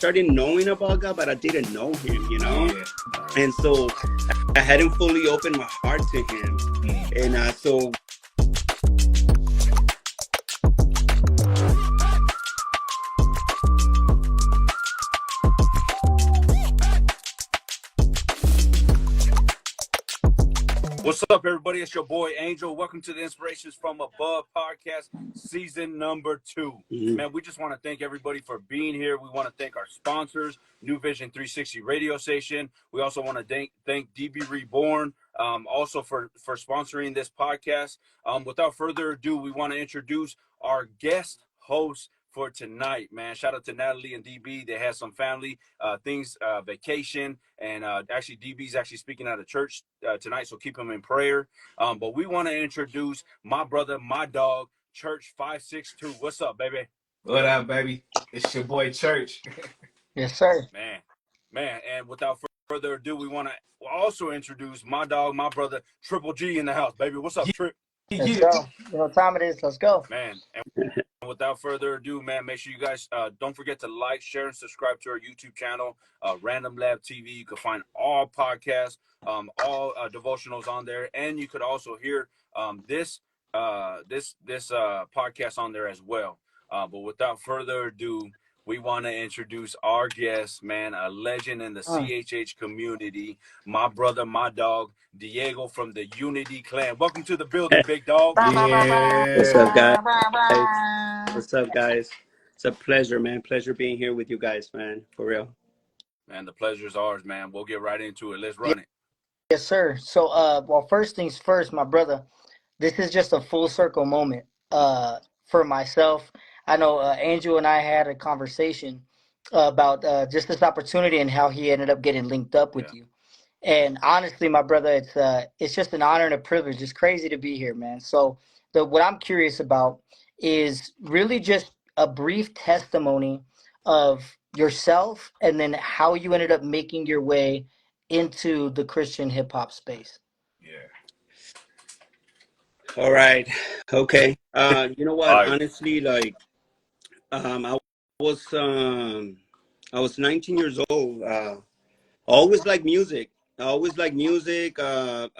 started knowing about God, but I didn't know him, and so I hadn't fully opened my heart to him. And so what's up, everybody? It's your boy Angel. Welcome to the Inspirations from Above podcast, season number 2. Man, we just want to thank everybody for being here. We want to thank our sponsors, New Vision 360 radio station. We also want to thank DB Reborn, also for sponsoring this podcast. Without further ado, we want to introduce our guest host for tonight, man. Shout out to Natalie and DB. They had some family things, vacation, and actually DB's actually speaking at a church tonight, so keep him in prayer. But we want to introduce my brother, my dog, Church 562. What's up, baby? What up, baby? It's your boy Church. Yes, sir. Man, and without further ado, we want to also introduce my dog, my brother, Triple G in the house, baby. What's up, Trip? Let's go. You know what time it is. Let's go. Man, and without further ado, man, make sure you guys don't forget to like, share, and subscribe to our YouTube channel, Random Lab TV. You can find all podcasts, all devotionals on there, and you could also hear this podcast on there as well. But without further ado, we want to introduce our guest, man, a legend in the CHH community, my brother, my dog, Diego from the Unity Klan. Welcome to the building, big dog. Yeah. What's up, guys? What's up, guys? It's a pleasure, man. Pleasure being here with you guys, man. For real. Man, the pleasure is ours, man. We'll get right into it. Let's run it. Yes, sir. So, well, first things first, my brother, this is just a full circle moment for myself. I know Angel and I had a conversation about just this opportunity and how he ended up getting linked up with you. And honestly, my brother, it's just an honor and a privilege. It's crazy to be here, man. So what I'm curious about is really just a brief testimony of yourself and then how you ended up making your way into the Christian hip hop space. Yeah. All right. Okay. You know what? Right. Honestly, like, I was 19 years old. I always liked music. I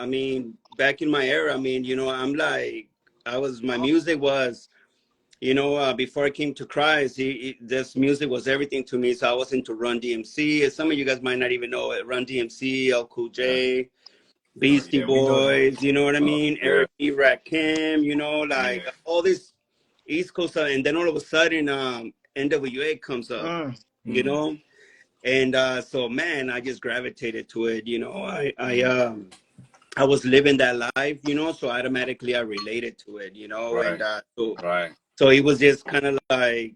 mean, back in my era, I mean, my music was, before I came to Christ, this music was everything to me. So I was into Run DMC. Some of you guys might not even know it. Run DMC, L Cool J, Beastie Boys, you know what I mean? Eric B. Rakim, all this East Coast stuff. And then all of a sudden, NWA comes up, and so, man, I just gravitated to it. I was living that life, so automatically I related to it, Right. and so it was just kind of like,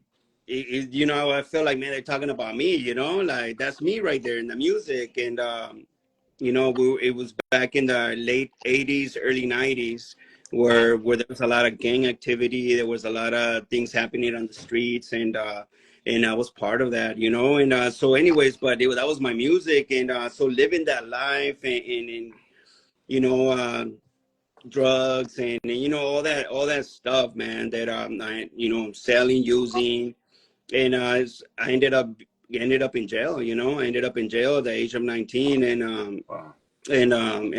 I felt like, man, they're talking about me, like that's me right there in the music. And, it was back in the late 80s, early 90s, where there was a lot of gang activity. There was a lot of things happening on the streets, and I was part of that, and so anyways, but that was my music. And so living that life and drugs and all that stuff, man, that I selling, using, and I ended up in jail. I ended up in jail at the age of 19. And I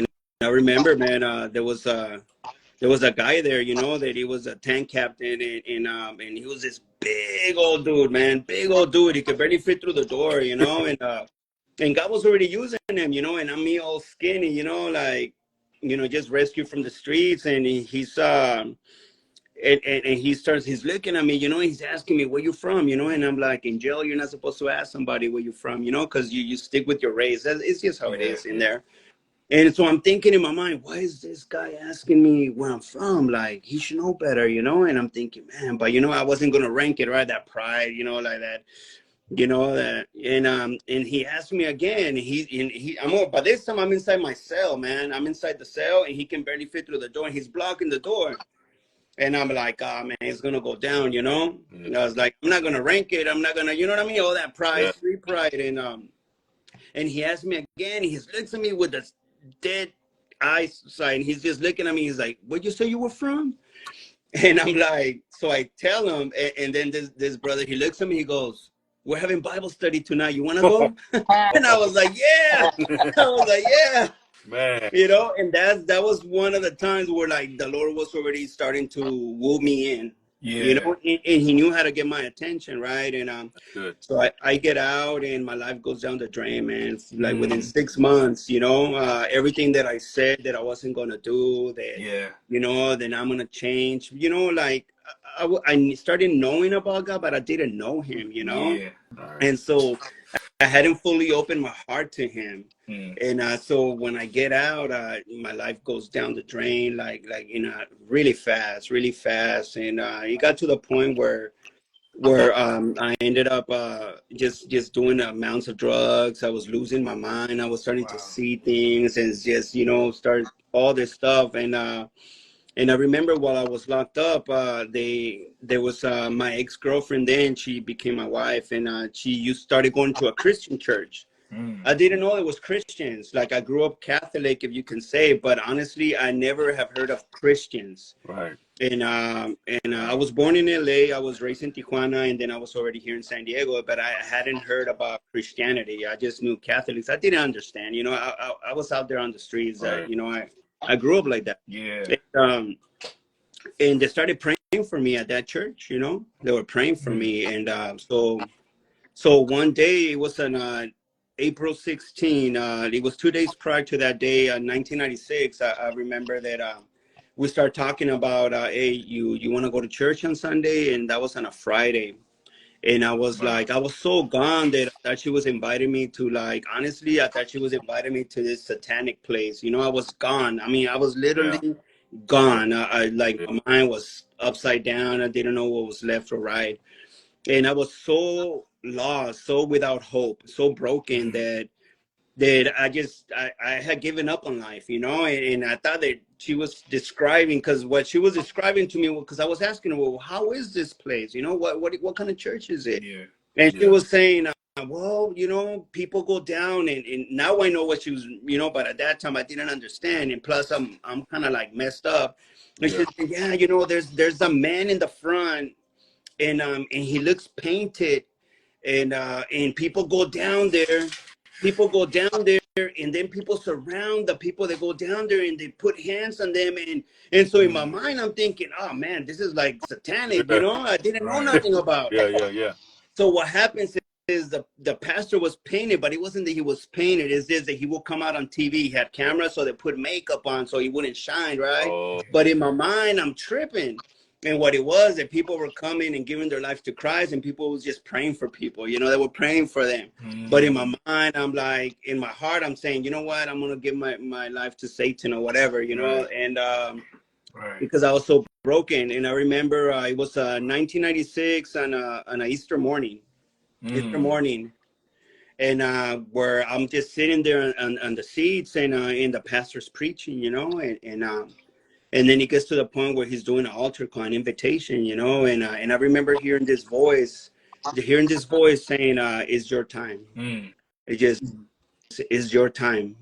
remember, man, there was a guy there, that he was a tank captain, and he was this big old dude, man, big old dude. He could barely fit through the door, and God was already using him, and I'm me all skinny, just rescued from the streets. And he's and he's looking at me, he's asking me, where you from, and I'm like, in jail, you're not supposed to ask somebody where you from, because you stick with your race. It's just how it is in there. And so I'm thinking in my mind, why is this guy asking me where I'm from? Like, he should know better, and I'm thinking, man, but I wasn't gonna rank it, right? That pride, like that. And he asked me again. By this time I'm inside my cell, man. I'm inside the cell, and he can barely fit through the door, and he's blocking the door. And I'm like, oh man, it's gonna go down, And I was like, I'm not gonna rank it. I'm not gonna, you know what I mean? All that pride, street pride. And he asked me again. He looks at me with this dead eyes side, and he's just looking at me. He's like, where'd you say you were from? And I'm like, so I tell him, and then this brother, he looks at me. He goes, we're having Bible study tonight. You want to go? And I was like, yeah. I was like, yeah. Man. You know, and that was one of the times where like the Lord was already starting to woo me in. You Yeah. know, and he knew how to get my attention, right? And Good. so I get out and my life goes down the drain, man. Like within 6 months, you know, everything that I said that I wasn't gonna do, that Yeah. you know, then I'm gonna change. You know, like I started knowing about God, but I didn't know Him. You know, Yeah. All right. and so I hadn't fully opened my heart to Him. And so when I get out, my life goes down the drain, like really fast, really fast. And it got to the point where I ended up just doing amounts of drugs. I was losing my mind. I was starting to see things and just start all this stuff. And I remember while I was locked up, there was my ex-girlfriend. Then she became my wife, and she started going to a Christian church. I didn't know it was Christians. Like I grew up Catholic, if you can say, but honestly, I never have heard of Christians. Right. And I was born in LA. I was raised in Tijuana, and then I was already here in San Diego. But I hadn't heard about Christianity. I just knew Catholics. I didn't understand. You know, I was out there on the streets. Right. You know, I grew up like that. Yeah. And they started praying for me at that church. You know, they were praying for me, and so one day, it was on April 16. It was 2 days prior to that day, 1996. I remember that we started talking about, hey, you want to go to church on Sunday? And that was on a Friday. And I was like, I was so gone that I thought she was inviting me to, like, honestly, I thought she was inviting me to this satanic place. You know, I was gone. I mean, I was literally gone. I like, my mind was upside down. I didn't know what was left or right. And I was so lost, so without hope, so broken that I had given up on life, you know. And I thought that she was describing, because what she was describing to me, because I was asking her, well, how is this place? You know, what kind of church is it? Yeah. And she was saying, well, you know, people go down, and now I know what she was, you know, but at that time I didn't understand. And plus I'm kind of like messed up. And she said, yeah, you know, there's a man in the front, and he looks painted, and people go down there, and then people surround the people that go down there, and they put hands on them, and so in my mind I'm thinking, oh man, this is like satanic, you know. I didn't know nothing about it. Yeah. So what happens is the pastor was painted, but it wasn't that he was painted. It's just that he would come out on TV. He had cameras, so they put makeup on so he wouldn't shine, right? But in my mind, I'm tripping. And what it was, that people were coming and giving their lives to Christ, and people was just praying for people. You know, they were praying for them. But in my mind, I'm like, in my heart, I'm saying, you know what? I'm gonna give my life to Satan or whatever, you know. And because I was so broken. And I remember it was 1996 on a Easter morning. And where I'm just sitting there on the seats, and the pastor's preaching, you know, and then he gets to the point where he's doing an altar call, an invitation, you know, and I remember hearing this voice saying, "It's your time. It just is your time."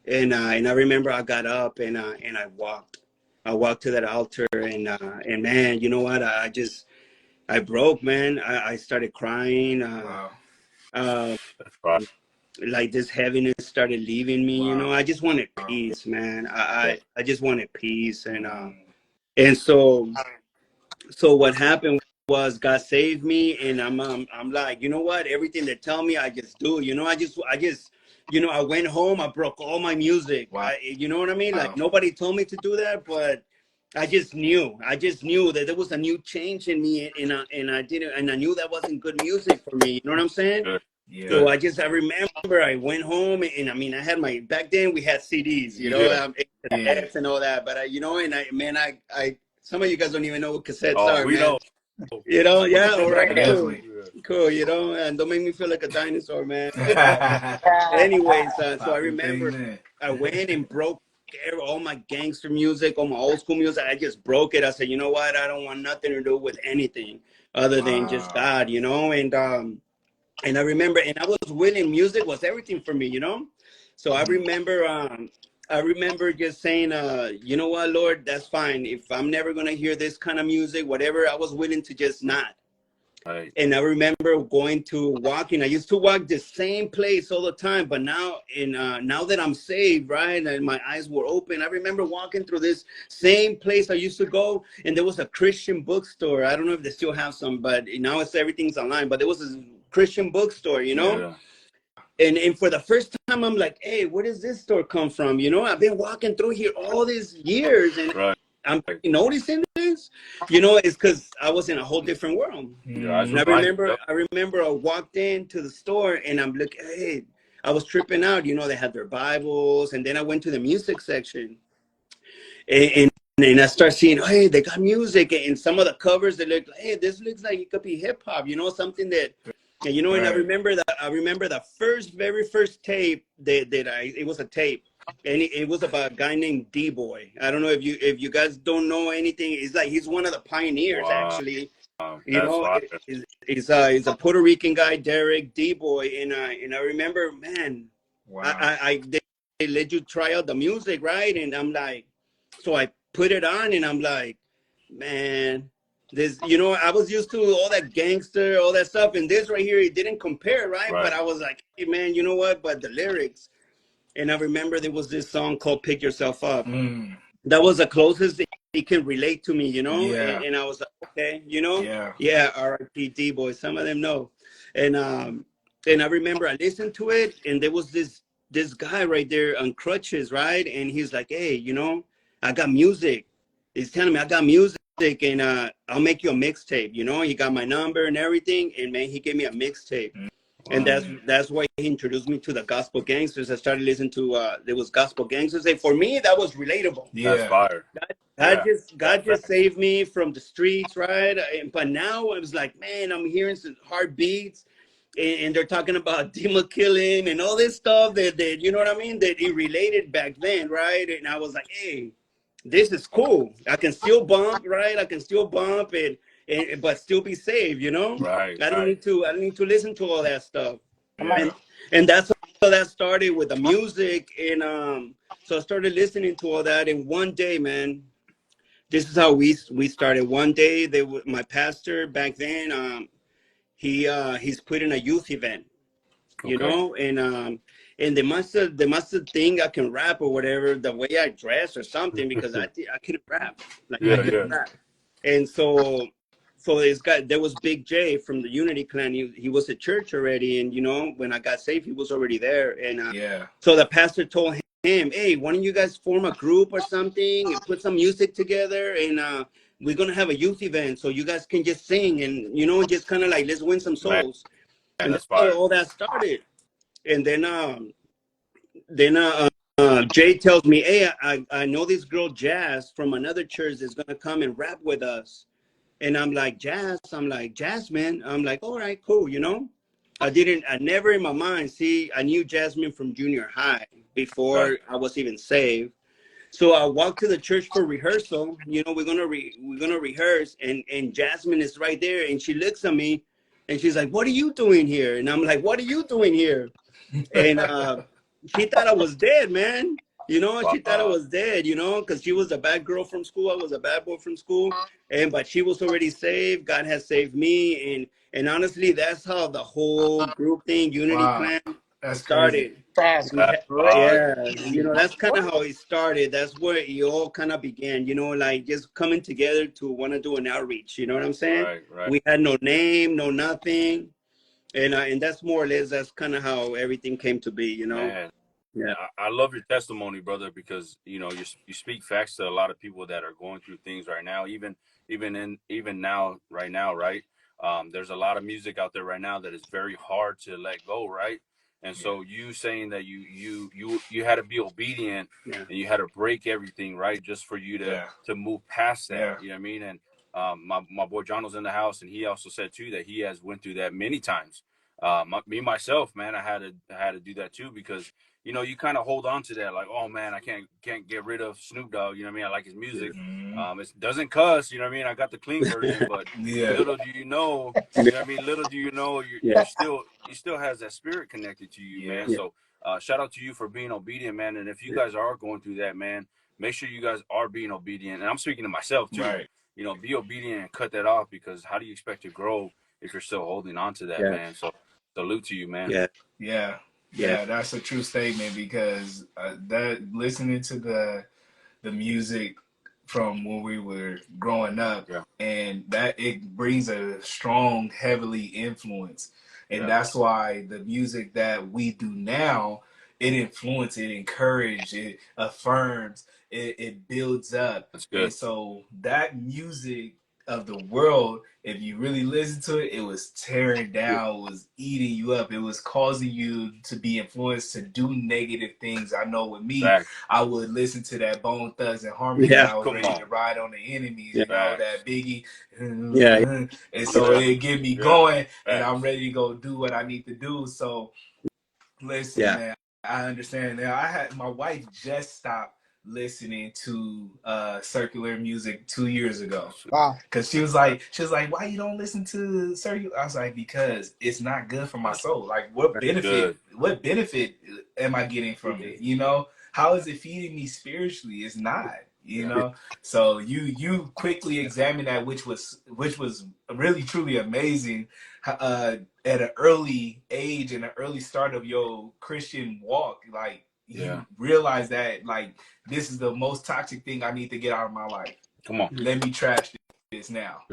And I remember I got up and I walked. I walked to that altar, and man, you know what? I broke, man. I started crying. Like this heaviness started leaving me, you know. I just wanted peace, man. I just wanted peace. And so what happened was God saved me, and I'm like, you know what? Everything they tell me, I just do. You know, I just you know, I went home, I broke all my music. You know what I mean? Like nobody told me to do that, but I just knew that there was a new change in me, and I didn't, and I knew that wasn't good music for me. You know what I'm saying? So I remember I went home, and I mean, I had back then we had CDs, you know, cassettes and all that, but you know, and I some of you guys don't even know what cassettes are, man. Know. You know, yeah, all right, Definitely. cool, you know, and don't make me feel like a dinosaur, man. Anyways, so I remember I went and broke all my gangster music, all my old school music. I just broke it. I said, you know what? I don't want nothing to do with anything other than just God, you know. And I remember, and I was willing. Music was everything for me, you know. So I remember just saying, you know what, Lord, that's fine. If I'm never gonna hear this kind of music, whatever, I was willing to just not. Right. And I remember walking. I used to walk the same place all the time, but now that I'm saved, right, and my eyes were open, I remember walking through this same place I used to go, and there was a Christian bookstore. I don't know if they still have some, but now everything's online. But there was a Christian bookstore, Yeah. And for the first time, I'm like, hey, where does this store come from? I've been walking through here all these years, and Right. I'm noticing this. It's because I was in a whole different world. Your eyes And were I blind. remember, Yep. I remember I walked into the store and I'm looking, hey, I was tripping out. They had their Bibles, and then I went to the music section, and I start seeing, hey, they got music, and some of the covers that look like, hey, this looks like it could be hip hop, something that, and I Right. remember the very first tape it was a tape, and it was about a guy named D-Boy. I don't know if you guys don't know anything. It's like he's one of the pioneers, Wow. actually. That's fire. He's a Puerto Rican guy, Derek D-Boy, and I remember, man, Wow. they let you try out the music, right? And I'm like, so I put it on, and I'm like, man, this, I was used to all that gangster, all that stuff, and this right here, it didn't compare, right? But Right. I was like, hey, man, you know what? But the lyrics, and I remember there was this song called "Pick Yourself Up." That was the closest he can relate to me, Yeah. and I was like, okay, Yeah. yeah, R.I.P. D-Boy. Some of them know, and I remember I listened to it, and there was this guy right there on crutches, right, and he's like, hey, I got music. He's telling me I got music, and I'll make you a mixtape. He got my number and everything, and man, he gave me a mixtape. And that's why he introduced me to the gospel gangsters. I started listening to there was gospel gangsters, and for me that was relatable. That's Yeah. fire. God Yeah. just God That, just saved me from the streets, right? But now I was like, man, I'm hearing some heartbeats, and they're talking about demon killing and all this stuff that you know what I mean, that it related back then, right? And I was like, hey, this is cool. I can still bump, right? I can still bump and but still be saved, right. I don't Right. need to listen to all that stuff. Come on. Yeah. And that's how that started with the music, and so I started listening to all that, and one day, man, this is how we started. One day, my pastor back then, he's putting a youth event, Okay. and they must have think I can rap or whatever, the way I dress or something, because I couldn't rap, like I Yeah. couldn't Yeah. rap. And so this guy, there was Big J from the Unity Klan. He was at church already, and when I got saved, he was already there. And Yeah. so the pastor told him, hey, why don't you guys form a group or something and put some music together, and we're gonna have a youth event, so you guys can just sing, and just kind of like, let's win some Man, souls. And that's that's how fire. all that started. And then Jay tells me, hey, I know this girl Jazz from another church is gonna come and rap with us. And I'm like, Jazz, Jasmine. I'm like, all right, cool, I never in my mind, see, I knew Jasmine from junior high Right. before I was even saved. So I walked to the church for rehearsal. We're gonna rehearse, and Jasmine is right there, and she looks at me, and she's like, "What are you doing here?" And I'm like, "What are you doing here?" And she thought I was dead, man. She thought I Wow. was dead, because she was a bad girl from school. I was a bad boy from school, but she was already saved. God has saved me, and honestly, that's how the whole group thing, Unity Wow. Clan, That's crazy. started. That's That's great. fire. Yeah, that's kind of how it started. That's where it all kind of began, like just coming together to want to do an outreach. You know what I'm saying? Right. Right. We had no name, no nothing, and that's more or less, that's kind of how everything came to be. Man. Yeah. I love your testimony, brother, because you speak facts to a lot of people that are going through things right now, even now, right now, right? There's a lot of music out there right now that is very hard to let go, right? And so you saying that you had to be obedient Yeah. and you had to break everything, right, just for you to move past that. Yeah. You know what I mean? And my boy John was in the house, and he also said too that he has went through that many times. Myself, man, I had to do that too, because you kind of hold on to that, like, oh man, I can't get rid of Snoop Dogg. You know what I mean? I like his music. It doesn't cuss. You know what I mean? I got the clean version, but Yeah. little do you know, you know what I mean? Little do you know, Yeah. you still has that spirit connected to you, man. Yeah. So shout out to you for being obedient, man. And if you guys are going through that, man, make sure you guys are being obedient. And I'm speaking to myself too. Right. Be obedient and cut that off, because how do you expect to grow if you're still holding on to that, man. So salute to you, man. Yeah, that's a true statement, because that listening to the music from when we were growing up, and that it brings a strong, heavily influence, and that's why the music that we do now, it influences, it encourages, it affirms, it builds up. That's And good. so that music of the world, if you really listen to it, it was tearing down, it was eating you up, it was causing you to be influenced to do negative things. I know with me, I would listen to that Bone Thugs and Harmony, and I was ready to ride on the enemies, you know, that Biggie, and so it get me going, and I'm ready to go do what I need to do. So listen, man, I understand. Now, my wife just stopped listening to circular music 2 years ago. Wow. Cause she was like, why you don't listen to circular? I was like, because it's not good for my soul. Like, what benefit am I getting from it? You know, how is it feeding me spiritually? It's not, you know. So you quickly examine that, which was really truly amazing. At an early age and an early start of your Christian walk, like you realize that, like, this is the most toxic thing I need to get out of my life. Come on, let me trash this now.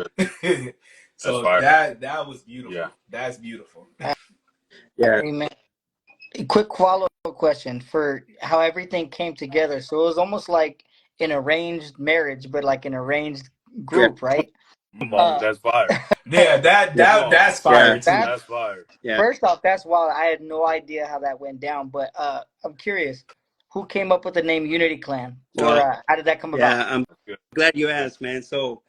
So that was beautiful. That's beautiful. Amen. A quick follow-up question for how everything came together. So it was almost like an arranged marriage, but like an arranged group, right? Come on, that's fire. Yeah, that's fire too. That's fire. First off, that's wild. I had no idea how that went down, but I'm curious, who came up with the name Unity Klan, or how did that come about? Yeah, I'm glad you asked, man. So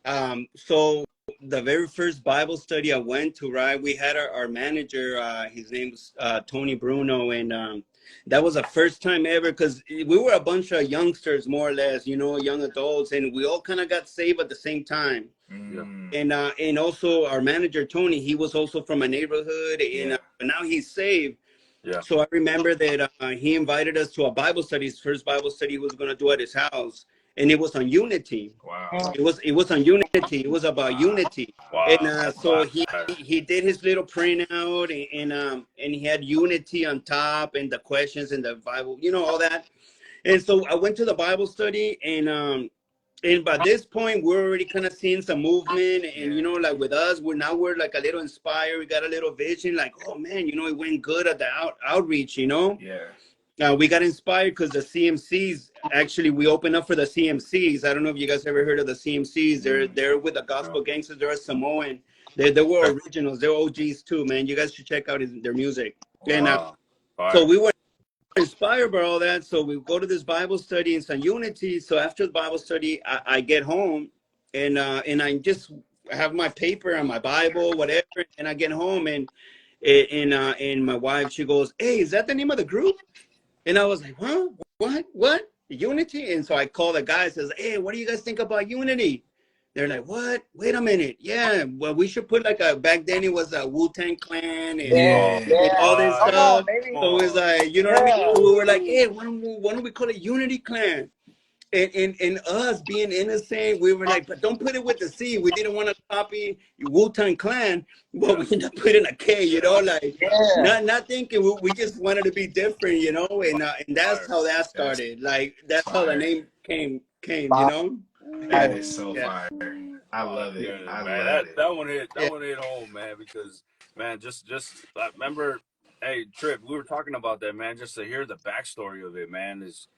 the very first Bible study I went to, right, we had our manager, his name was Tony Bruno, and that was the first time ever, because we were a bunch of youngsters, more or less, you know, young adults, and we all kind of got saved at the same time. And also our manager Tony, he was also from a neighborhood, and now he's saved. So I remember that he invited us to a Bible study. His first Bible study he was going to do at his house, and it was on unity. Wow. It was on unity. It was about unity. And so he did his little printout, and he had unity on top, and the questions in the Bible, you know, all that. And so I went to the Bible study, and by this point we're already kind of seeing some movement, and you know, like with us, we're like a little inspired. We got a little vision, like, oh man, you know, it went good at the outreach, you know. We got inspired because the CMCs, actually, we opened up for the CMCs. I don't know if you guys ever heard of the CMCs. They're with the Gospel Gangsters. They're a Samoan. They were originals. They're OGs too, man. You guys should check out their music. And so we were inspired by all that. So we go to this Bible study in San Unity. So after the Bible study, I get home, and I just have my paper and my Bible, whatever. And I get home, and my wife, she goes, "Hey, is that the name of the group?" And I was like, huh? What? Unity? And so I call the guy, says, hey, what do you guys think about Unity? They're like, what? Wait a minute. Yeah, well, we should put like back then it was a Wu-Tang Clan and all this stuff. So it was like, you know what I mean? So we were like, hey, why don't we call it Unity Clan? And us being innocent, we were like, but don't put it with the C. We didn't want to copy Wu-Tang Clan, but we ended up putting a K, you know, like not thinking. We just wanted to be different, you know, and that's how that started. Like that's how the name came, you know. That is so fire. I love it. That one hit home, man, because man, just remember, hey Trip, we were talking about that, man. Just to hear the backstory of it, man, is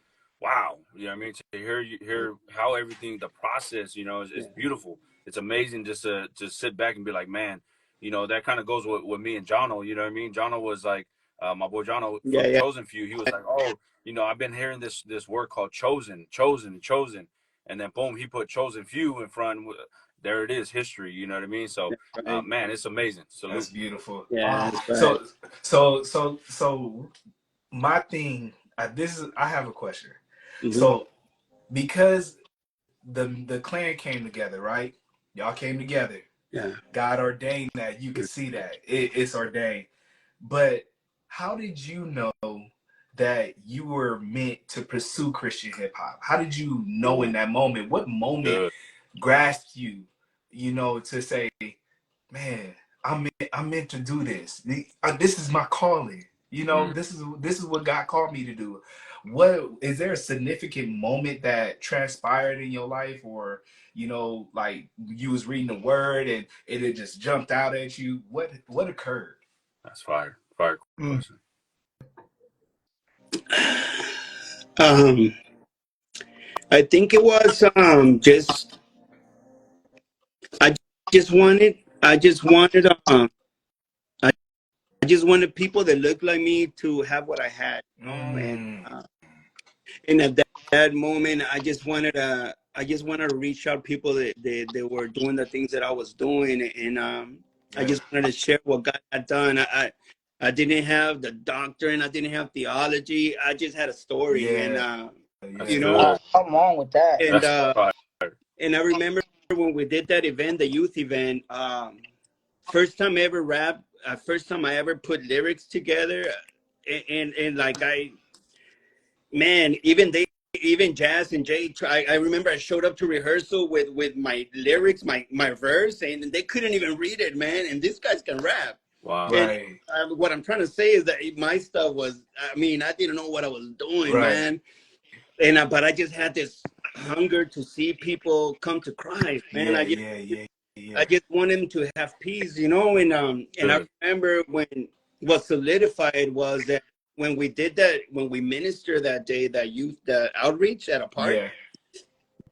wow. You know what I mean? To hear how everything, the process, you know, is beautiful. It's amazing just to sit back and be like, man, you know, that kind of goes with me and Jono, you know what I mean? Jono was like, my boy Jono from Chosen Few, he was like, oh, you know, I've been hearing this word called chosen. And then boom, he put Chosen Few in front. There it is, history, you know what I mean? So man, it's amazing. Salute. That's beautiful. Yeah. So my thing, I have a question. So because the clan came together, right? Y'all came together. Yeah. God ordained that. You can see that. It's ordained. But how did you know that you were meant to pursue Christian hip hop? How did you know in that moment? What moment grasped you, you know, to say, man, I'm meant to do this. This is my calling. You know, this is what God called me to do. What is there a significant moment that transpired in your life, or you know, like you was reading the word and it just jumped out at you? What occurred? That's fire. Fire question. I think it was just I I just wanted I just wanted people that looked like me to have what I had, you know, Mm, and at that moment I just wanted to reach out people that were doing the things that I was doing, and I yeah, just wanted to share what God had done. I didn't have the doctrine, I didn't have theology, I just had a story, and yeah, That's you yeah, know, good. Come on with that. and That's fire. and I remember when we did that event, the youth event, first time I ever rapped, first time I ever put lyrics together, and like man, even Jazz and Jay, I remember I showed up to rehearsal with my lyrics, my verse, and they couldn't even read it, man. And these guys can rap. Wow. And right, what I'm trying to say is that my stuff was, I mean, I didn't know what I was doing, right, man. And but I just had this hunger to see people come to Christ, man. yeah, yeah, yeah, I yeah, just want them to have peace, you know. And I Good. remember when what solidified was that when we did that, when we ministered that day, that youth, that outreach at a park. yeah.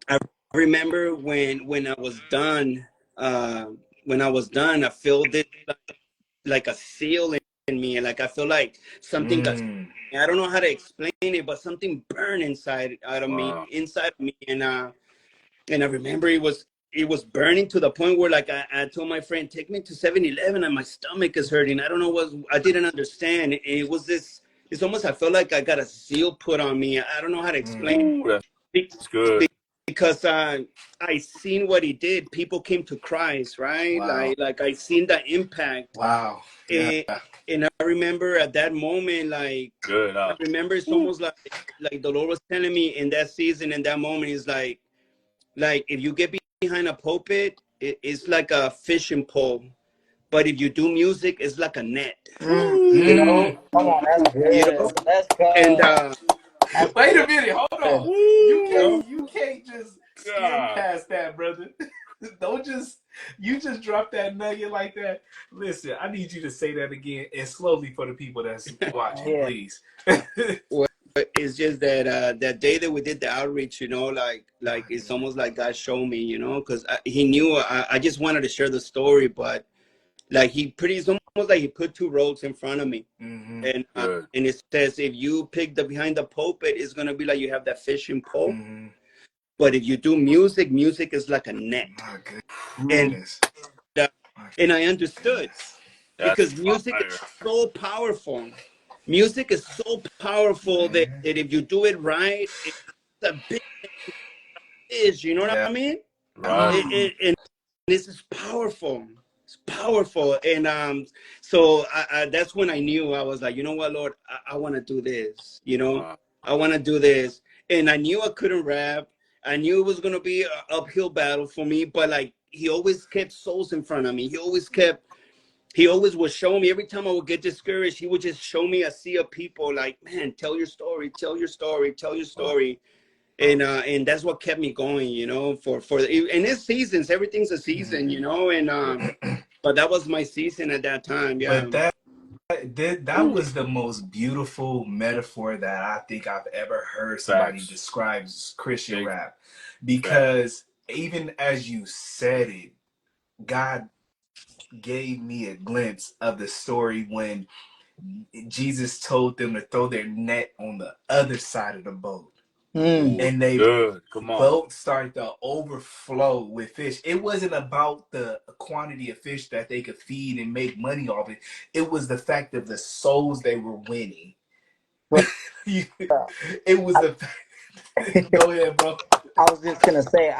I remember when I was done. When I was done, I felt this like a seal in me, and like I feel like something got. Mm, I don't know how to explain it, but something burned Wow. inside of me, and I remember it was burning to the point where like I told my friend, take me to 7-Eleven and my stomach is hurting. I don't know what I didn't understand. And it was this, it's almost, I felt like I got a seal put on me. I don't know how to explain mm. Ooh, it that's good. because I seen what he did. People came to Christ, right? Wow, Like I seen the impact. wow, yeah. And, and I remember at that moment, like, Good. I remember it's almost like the Lord was telling me in that season, in that moment, is like if you get behind a pulpit, it's like a fishing pole. But if you do music, it's like a net. You Ooh. Mm. know, Come on, that's you good. know, Let's and go. That's Wait a good. minute, hold on. You you know, Ooh. can't just skim God. past that, brother. Don't just you just drop that nugget like that. Listen, I need you to say that again and slowly for the people that's watching, Yeah. please. well, it's just that that day that we did the outreach, you know, like it's almost like God showed me, you know, because He knew I just wanted to share the story, but like it's almost like He put two roads in front of me, Mm-hmm. Good. and it says if you pick the behind the pulpit, it's gonna be like you have that fishing pole. Mm-hmm. But if you do music, music is like a net. My And goodness. uh, My and I understood goodness. That's because music fire. is so powerful. Music is so powerful Man. that if you do it right, it's a big fish. You know what Yeah. I mean? Right. And this is powerful. It's powerful. And so that's when I knew. I was like, you know what, Lord, I want to do this. You know, Wow. I want to do this. And I knew I couldn't rap. I knew it was gonna be an uphill battle for me, but like He always kept souls in front of me. He always would show me every time I would get discouraged. He would just show me a sea of people like, man, tell your story, tell your story, tell your Wow. story. And that's what kept me going, you know, for and it's seasons, everything's a season, you know, and but that was my season at that time. Yeah. But that was the most beautiful metaphor that I think I've ever heard somebody Facts. describe Christian Big rap. facts. Because even as you said it, God gave me a glimpse of the story when Jesus told them to throw their net on the other side of the boat. Mm. Ooh, And they good. Come on. boat started to overflow with fish. It wasn't about the quantity of fish that they could feed and make money off it. It was the fact of the souls they were winning. Bro, It was the fact. Go ahead, bro. I was just gonna say,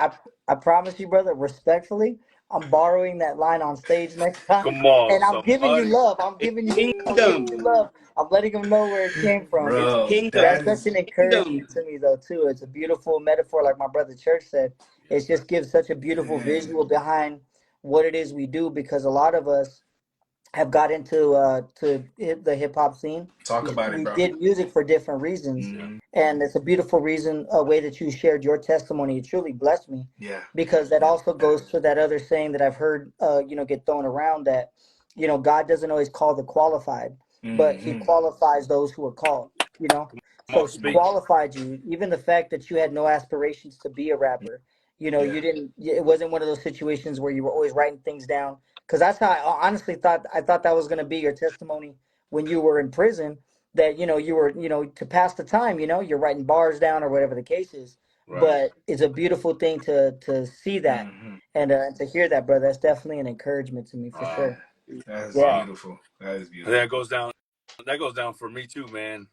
I promise you, brother, respectfully, I'm borrowing that line on stage next time, Come on, and I'm giving you somebody. love. It's I'm giving you kingdom. love. I'm letting them know where it came from. It's Bro, kingdom. that That's such is an Kingdom. encouragement to me, though, too. It's a beautiful metaphor, like my brother Church said. It just gives such a beautiful man. visual behind what it is we do, because a lot of us have got into the hip hop scene. Talk about it, We bro. did music for different reasons, and it's a beautiful reason, a way that you shared your testimony. It truly blessed me. Yeah. Because that also goes to that other saying that I've heard, get thrown around, that God doesn't always call the qualified, but He qualifies those who are called. So He qualified you. Even the fact that you had no aspirations to be a rapper. You didn't. It wasn't one of those situations where you were always writing things down. Because that's how I honestly thought. I thought that was going to be your testimony when you were in prison. That you were to pass the time. You're writing bars down or whatever the case is. Right. But it's a beautiful thing to see that and to hear that, brother. That's definitely an encouragement to me for sure. That's Yeah. beautiful. That is And beautiful. that goes down. That goes down for me too, man.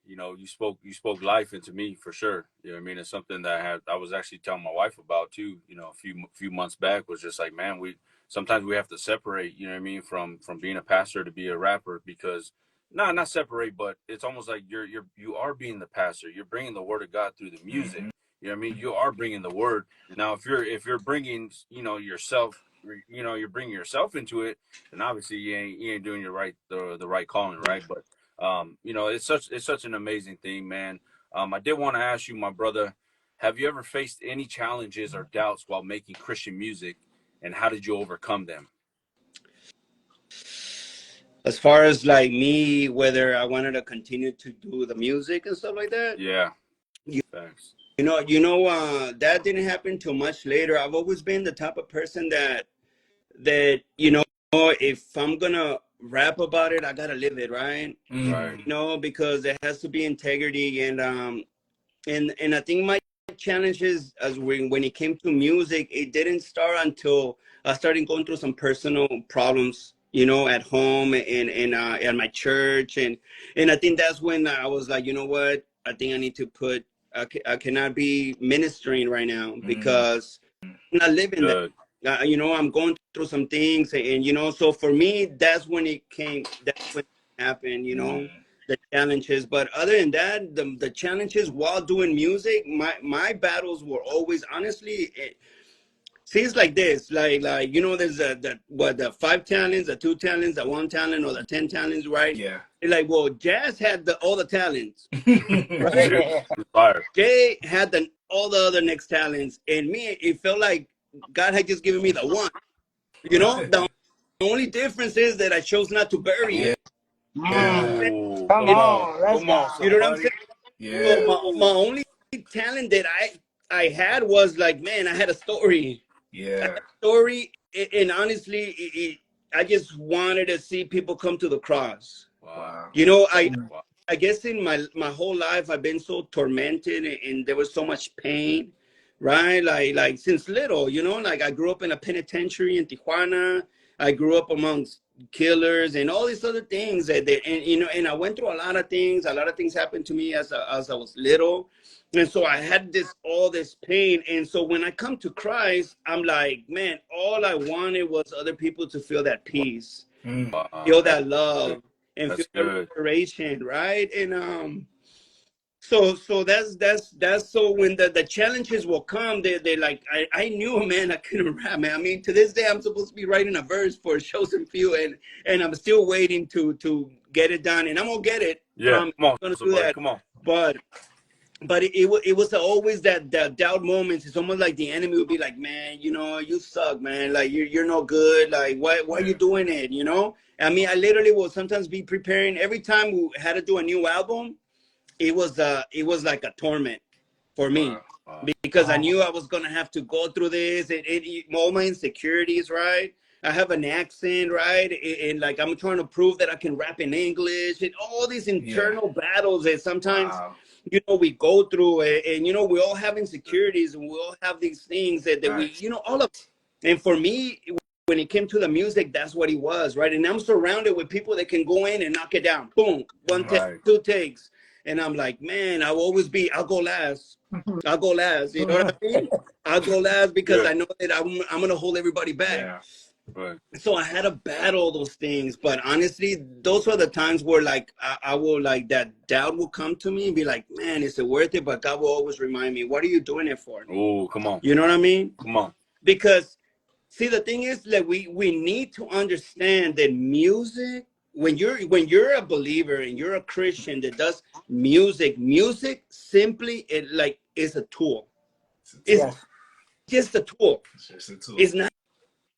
You spoke life into me for sure. You know what I mean? It's something that I was actually telling my wife about too. A few months back, was just like, man, we sometimes we have to separate. You know what I mean? From being a pastor to be a rapper, because not separate, but it's almost like you are being the pastor. You're bringing the word of God through the music. You know what I mean? You are bringing the word. Now, if you're bringing yourself, you're bringing yourself into it, then obviously you ain't doing the right calling, right? But it's such an amazing thing, man. I did want to ask you, my brother, have you ever faced any challenges or doubts while making Christian music, and how did you overcome them? As far as like me, whether I wanted to continue to do the music and stuff like that, Yeah, you, thanks. that didn't happen too much later. I've always been the type of person that if I'm gonna rap about it, I gotta live it, right? Right. Because there has to be integrity, and I think my challenges as when it came to music, it didn't start until I started going through some personal problems, at home and at my church, and I think that's when I was like, you know what, I think I need to I cannot be ministering right now because I'm not living that. Good. I'm going through some things, and so for me, that's when it came. That's when it happened. The challenges. But other than that, the challenges while doing music, my battles were always honestly. See, it's like this, there's the 5 talents, the 2 talents, the 1 talent, or the 10 talents, right? Yeah. It's like, well, Jazz had all the talents, right? Yeah. Fire. Jay had all the other next talents, and me, it felt like God had just given me the one. The only difference is that I chose not to bury Yeah. it. Yeah. Oh, Come on, let's come on, You know what I'm somebody. saying? So Yeah. my only talent that I had was like, man, I had a story. I had Yeah. a story, and honestly, I just wanted to see people come to the cross. Wow. I guess in my whole life I've been so tormented, and there was so much pain, right? Like since little, like I grew up in a penitentiary in Tijuana. I grew up amongst killers and all these other things and I went through a lot of things. A lot of things happened to me as I was little. And so I had all this pain. And so when I come to Christ, I'm like, man, all I wanted was other people to feel that peace, Wow. feel That's that good. love, and feel That's that good. restoration, right? And so that's so when the challenges will come, they like I knew, man, I couldn't rap, man. I mean, to this day I'm supposed to be writing a verse for a chosen few, and I'm still waiting to get it done, and I'm gonna get it. Yeah. Come on, I'm gonna do somebody. that. Come on. But it was always that doubt moments. It's almost like the enemy would be like, man, you suck, man. Like you're no good. Like why are you doing it? I mean, I literally will sometimes be preparing every time we had to do a new album. It was like a torment for me Wow. because I knew I was gonna have to go through this and all my insecurities, right? I have an accent, right? And like I'm trying to prove that I can rap in English and all these internal battles that sometimes we go through, and we all have insecurities, and we all have these things that we all of. And for me, when it came to the music, that's what it was, right? And I'm surrounded with people that can go in and knock it down, boom, one take, 2 takes, and I'm like, man, I'll go last. You know what I mean? I'll go last because I know that I'm gonna hold everybody back. Yeah. Right. So I had to battle those things, but honestly, those were the times where like I will, like, that doubt will come to me and be like, man, is it worth it? But God will always remind me, what are you doing it for? Oh, come on. You know what I mean? Come on. Because See, the thing is that we need to understand that music, when you're a believer and you're a Christian that does music simply it like is a tool. It's a It's tool. Yes. just a tool. It's just a tool. It's not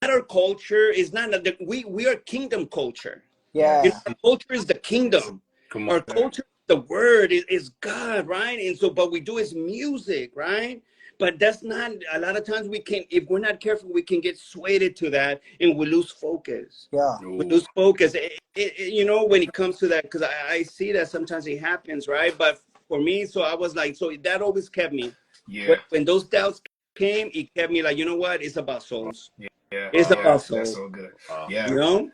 our culture. It's not we are kingdom culture. You know, Yeah. Yes. our culture is the kingdom. Come on. Our culture, the word is God, right? And so, but we do is music, right? But that's not. A lot of times we can, if we're not careful, we can get swayed to that, and we lose focus. Yeah. We Ooh. lose focus. You know, when it comes to that, because I see that sometimes it happens, right? But for me, so I was like, so that always kept me. Yeah. When those doubts came, it kept me like, you know what? It's about souls. Yeah. It's Wow. Yeah. about That's souls. so good. Wow. You Yeah. know?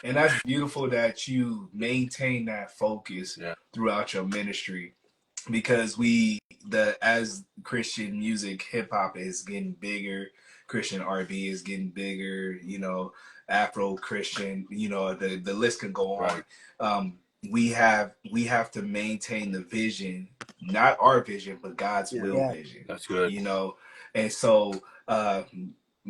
And that's beautiful that you maintain that focus Yeah. throughout your ministry, because we the as Christian music, hip hop is getting bigger, Christian R&B is getting bigger, Afro Christian, the list could go on. Right. We have to maintain the vision, not our vision, but God's Yeah. will Yeah. vision. That's good. And so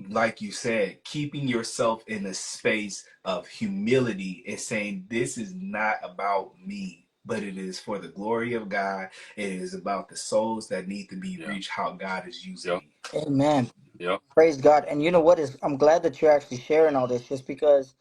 like you said, keeping yourself in a space of humility and saying, this is not about me, but it is for the glory of God. It is about the souls that need to be Yeah. reached, how God is using Yep. me. Amen. Yep. Praise God. And you know what is, I'm glad that you're actually sharing all this, just because,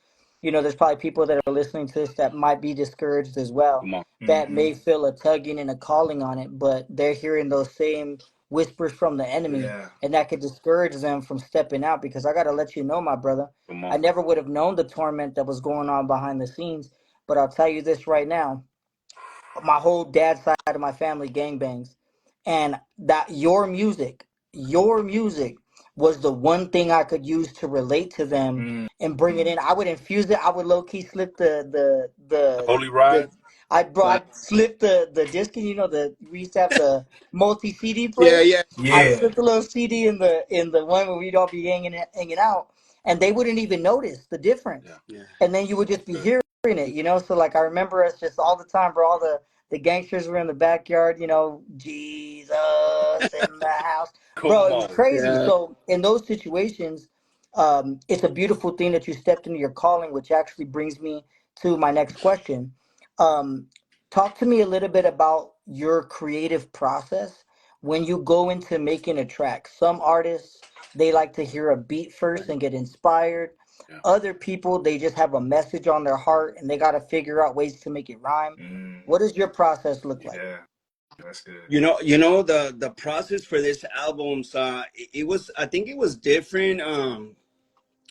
there's probably people that are listening to this that might be discouraged as well, Come on. that Mm-hmm. may feel a tugging and a calling on it, but they're hearing those same whispers from the enemy, Yeah. and that could discourage them from stepping out. Because I got to let you know, my brother, Come I on. never would have known the torment that was going on behind the scenes. But I'll tell you this right now, my whole dad's side of my family gangbangs, and that your music was the one thing I could use to relate to them Mm-hmm. and bring it in. I would infuse it. I would low key slip the The the Holy Ride. the. Wow. I'd slip the disc in. We used to have the multi CD Yeah, player. yeah. I'd Yeah. slip the little CD in the one where we'd all be hanging out, and they wouldn't even notice the difference. Yeah. Yeah. And then you would just be Good. hearing it. So like I remember us just all the time, bro. All the gangsters were in the backyard. Jesus in the house, Come bro. It was on. crazy. Yeah. So in those situations, it's a beautiful thing that you stepped into your calling, which actually brings me to my next question. Um, Talk to me a little bit about your creative process when you go into making a track. Some artists, they like to hear a beat first and get inspired. Yeah. Other people, they just have a message on their heart and they got to figure out ways to make it rhyme. Mm-hmm. What does your process look like? Yeah. That's good. The process for this albums, it was, I think it was different.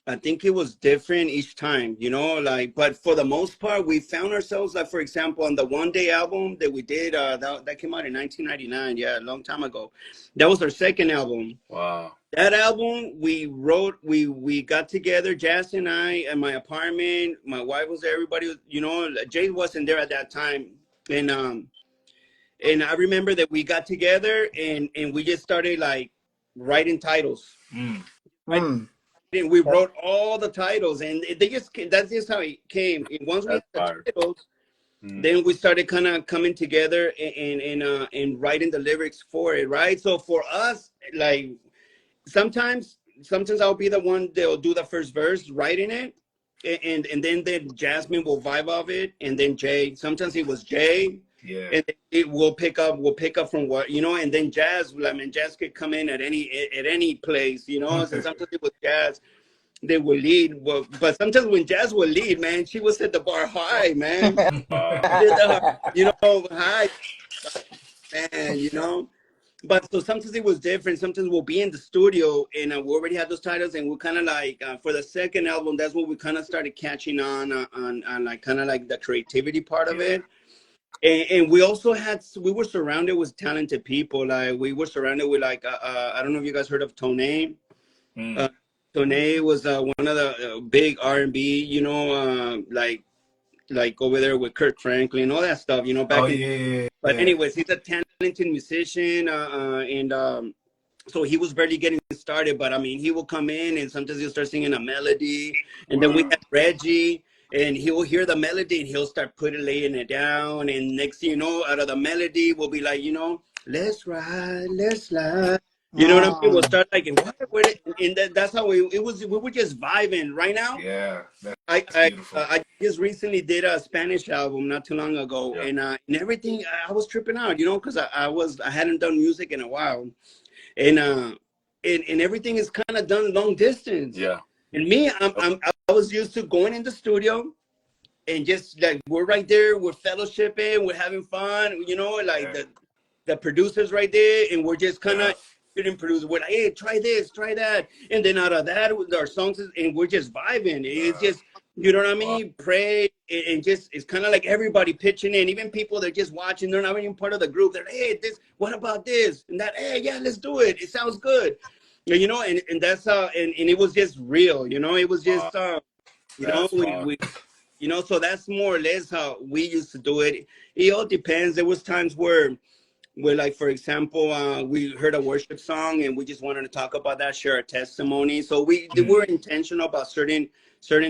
I think it was different each time, like, but for the most part, we found ourselves, like, for example, on the One Day album that we did, that came out in 1999. Yeah, a long time ago. That was our second album. Wow. That album we wrote, we got together, Jazz and I, at my apartment. My wife was there, everybody was, Jay wasn't there at that time. And I remember that we got together and we just started like writing titles. Mm. Right? Hmm. And we Okay. wrote all the titles, and that's just how it came. And once we That's had the fire. titles, Mm. then we started kind of coming together and writing the lyrics for it, right? So for us, like sometimes I'll be the one that'll do the first verse, writing it, and then Jasmine will vibe off it, and then Jay. Sometimes it was Jay, Yeah. and it will pick up. We'll pick up from what, and then Jazz. I mean, Jazz could come in at any place, So sometimes it was Jazz. They will lead, but sometimes when Jazz will lead, man, she will set the bar high, man. Wow. High, man. But so sometimes it was different. Sometimes we'll be in the studio and we already had those titles, and we kind of like for the second album, that's when we kind of started catching on like kind of like the creativity part of Yeah. it. And we were surrounded with talented people. Like we were surrounded with like I don't know if you guys heard of Tone. Mm. Uh, Tone was one of the big R&B, like over there with Kirk Franklin, all that stuff, Oh back in. yeah. But Yeah. anyways, he's a talented musician, and so he was barely getting started. But I mean, he will come in and sometimes he'll start singing a melody, and then we Wow. have Reggie, and he will hear the melody and he'll start laying it down, and next thing you know, out of the melody will be like, let's ride, let's slide. You know what I mean? We'll Mm. start like, and that's how it was. We were just vibing. Right now, Yeah, that's I beautiful. I just recently did a Spanish album not too long ago, Yeah. and everything I was tripping out, because I hadn't done music in a while, and and everything is kind of done long distance. Yeah. And me, I was used to going in the studio and just like we're right there, we're fellowshipping, we're having fun, like Yeah. the producers right there, and we're just kind of Yeah. shooting producers. We're like, hey, try this, try that, and then out of that, with our songs, and we're just vibing. It's just, you know what I Wow. mean? Pray and just it's kind of like everybody pitching in, even people that are just watching. They're not even part of the group. They're like, hey, this, what about this and that? Hey, yeah, let's do it. It sounds good, and that's how, and it was just real. It was just, That's fun. we so that's more or less how we used to do it. It all depends. There was times where like, for example, we heard a worship song and we just wanted to talk about that, share a testimony. So we were intentional about certain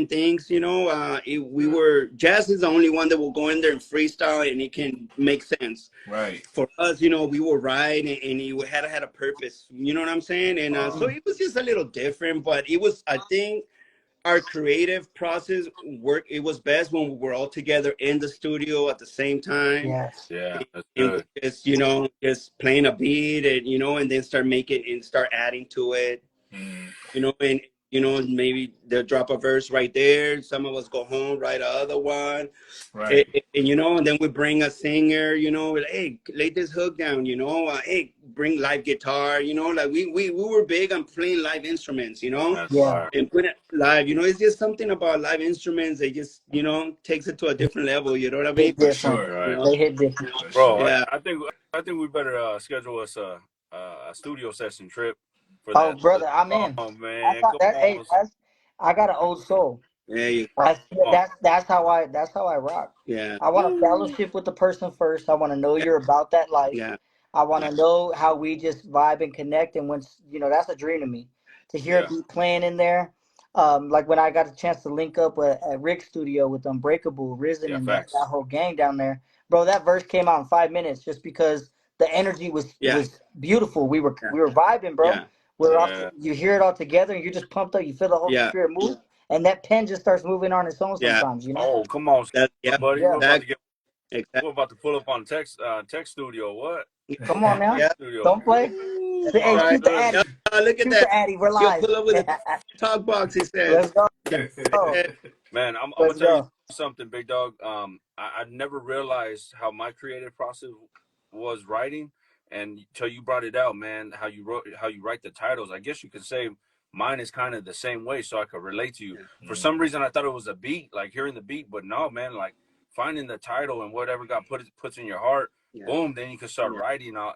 things. We were, jazz is the only one that will go in there and freestyle and it can make sense. Right. For us, we were right, and it had a purpose. You know what I'm saying? And so it was just a little different, but it was, I think, our creative process work. It was best when we were all together in the studio at the same time, Yes. Yeah, that's and good. we just just playing a beat, and then start making and start adding to it, and maybe they'll drop a verse right there, some of us go home, write another one, Right. and then we bring a singer, like, hey, lay this hook down, hey, bring live guitar, like we were big on playing live instruments, That's Yeah. fire. and put it live. It's just something about live instruments. They just, takes it to a different level. You know what I mean? Hit For different. sure. Right. They hit different. For Bro, sure. Yeah, I think we better schedule us a studio session trip for Oh, that. brother, I'm in. Oh That's man, how, come that. Hey, on. I got an old soul. yeah, That's Come on. that's how I rock. yeah, I want to fellowship with the person first. I want to know yeah, you're about that life. yeah, I want to know how we just vibe and connect. And once that's a dream to me to hear Yeah. a beat playing in there. Like when I got a chance to link up at Rick's studio with Unbreakable, Risen, Yeah, and that facts. whole gang down there, bro. That verse came out in 5 minutes just because the energy was yeah, beautiful. We were yeah, we were vibing, bro. yeah, We're off. Yeah. You hear it all together, and you're just pumped up. You feel the Holy yeah, Spirit move, and that pen just starts moving on its own yeah. sometimes. Oh, come on, Yeah, buddy. Yeah. exactly, exactly. We're about to pull up on tech studio. What? Come on now. Yeah. Studio. Don't play. Ooh, That's Hey, sounds right. shoot the good. Yeah, Addy. look at Shoot that. the Addy. We're You'll live. pull up with a talk box. He Let's says. go. That's it. Man, I'm gonna Let's tell you go. something, big dog. I never realized how my creative process was writing, and until you brought it out, man, how you write the titles. I guess you could say mine is kind of the same way, so I could relate to you. Yeah, For some reason, I thought it was a beat, like hearing the beat, but no, man, like finding the title and whatever God puts in your heart, yeah, boom, then you can start yeah, writing off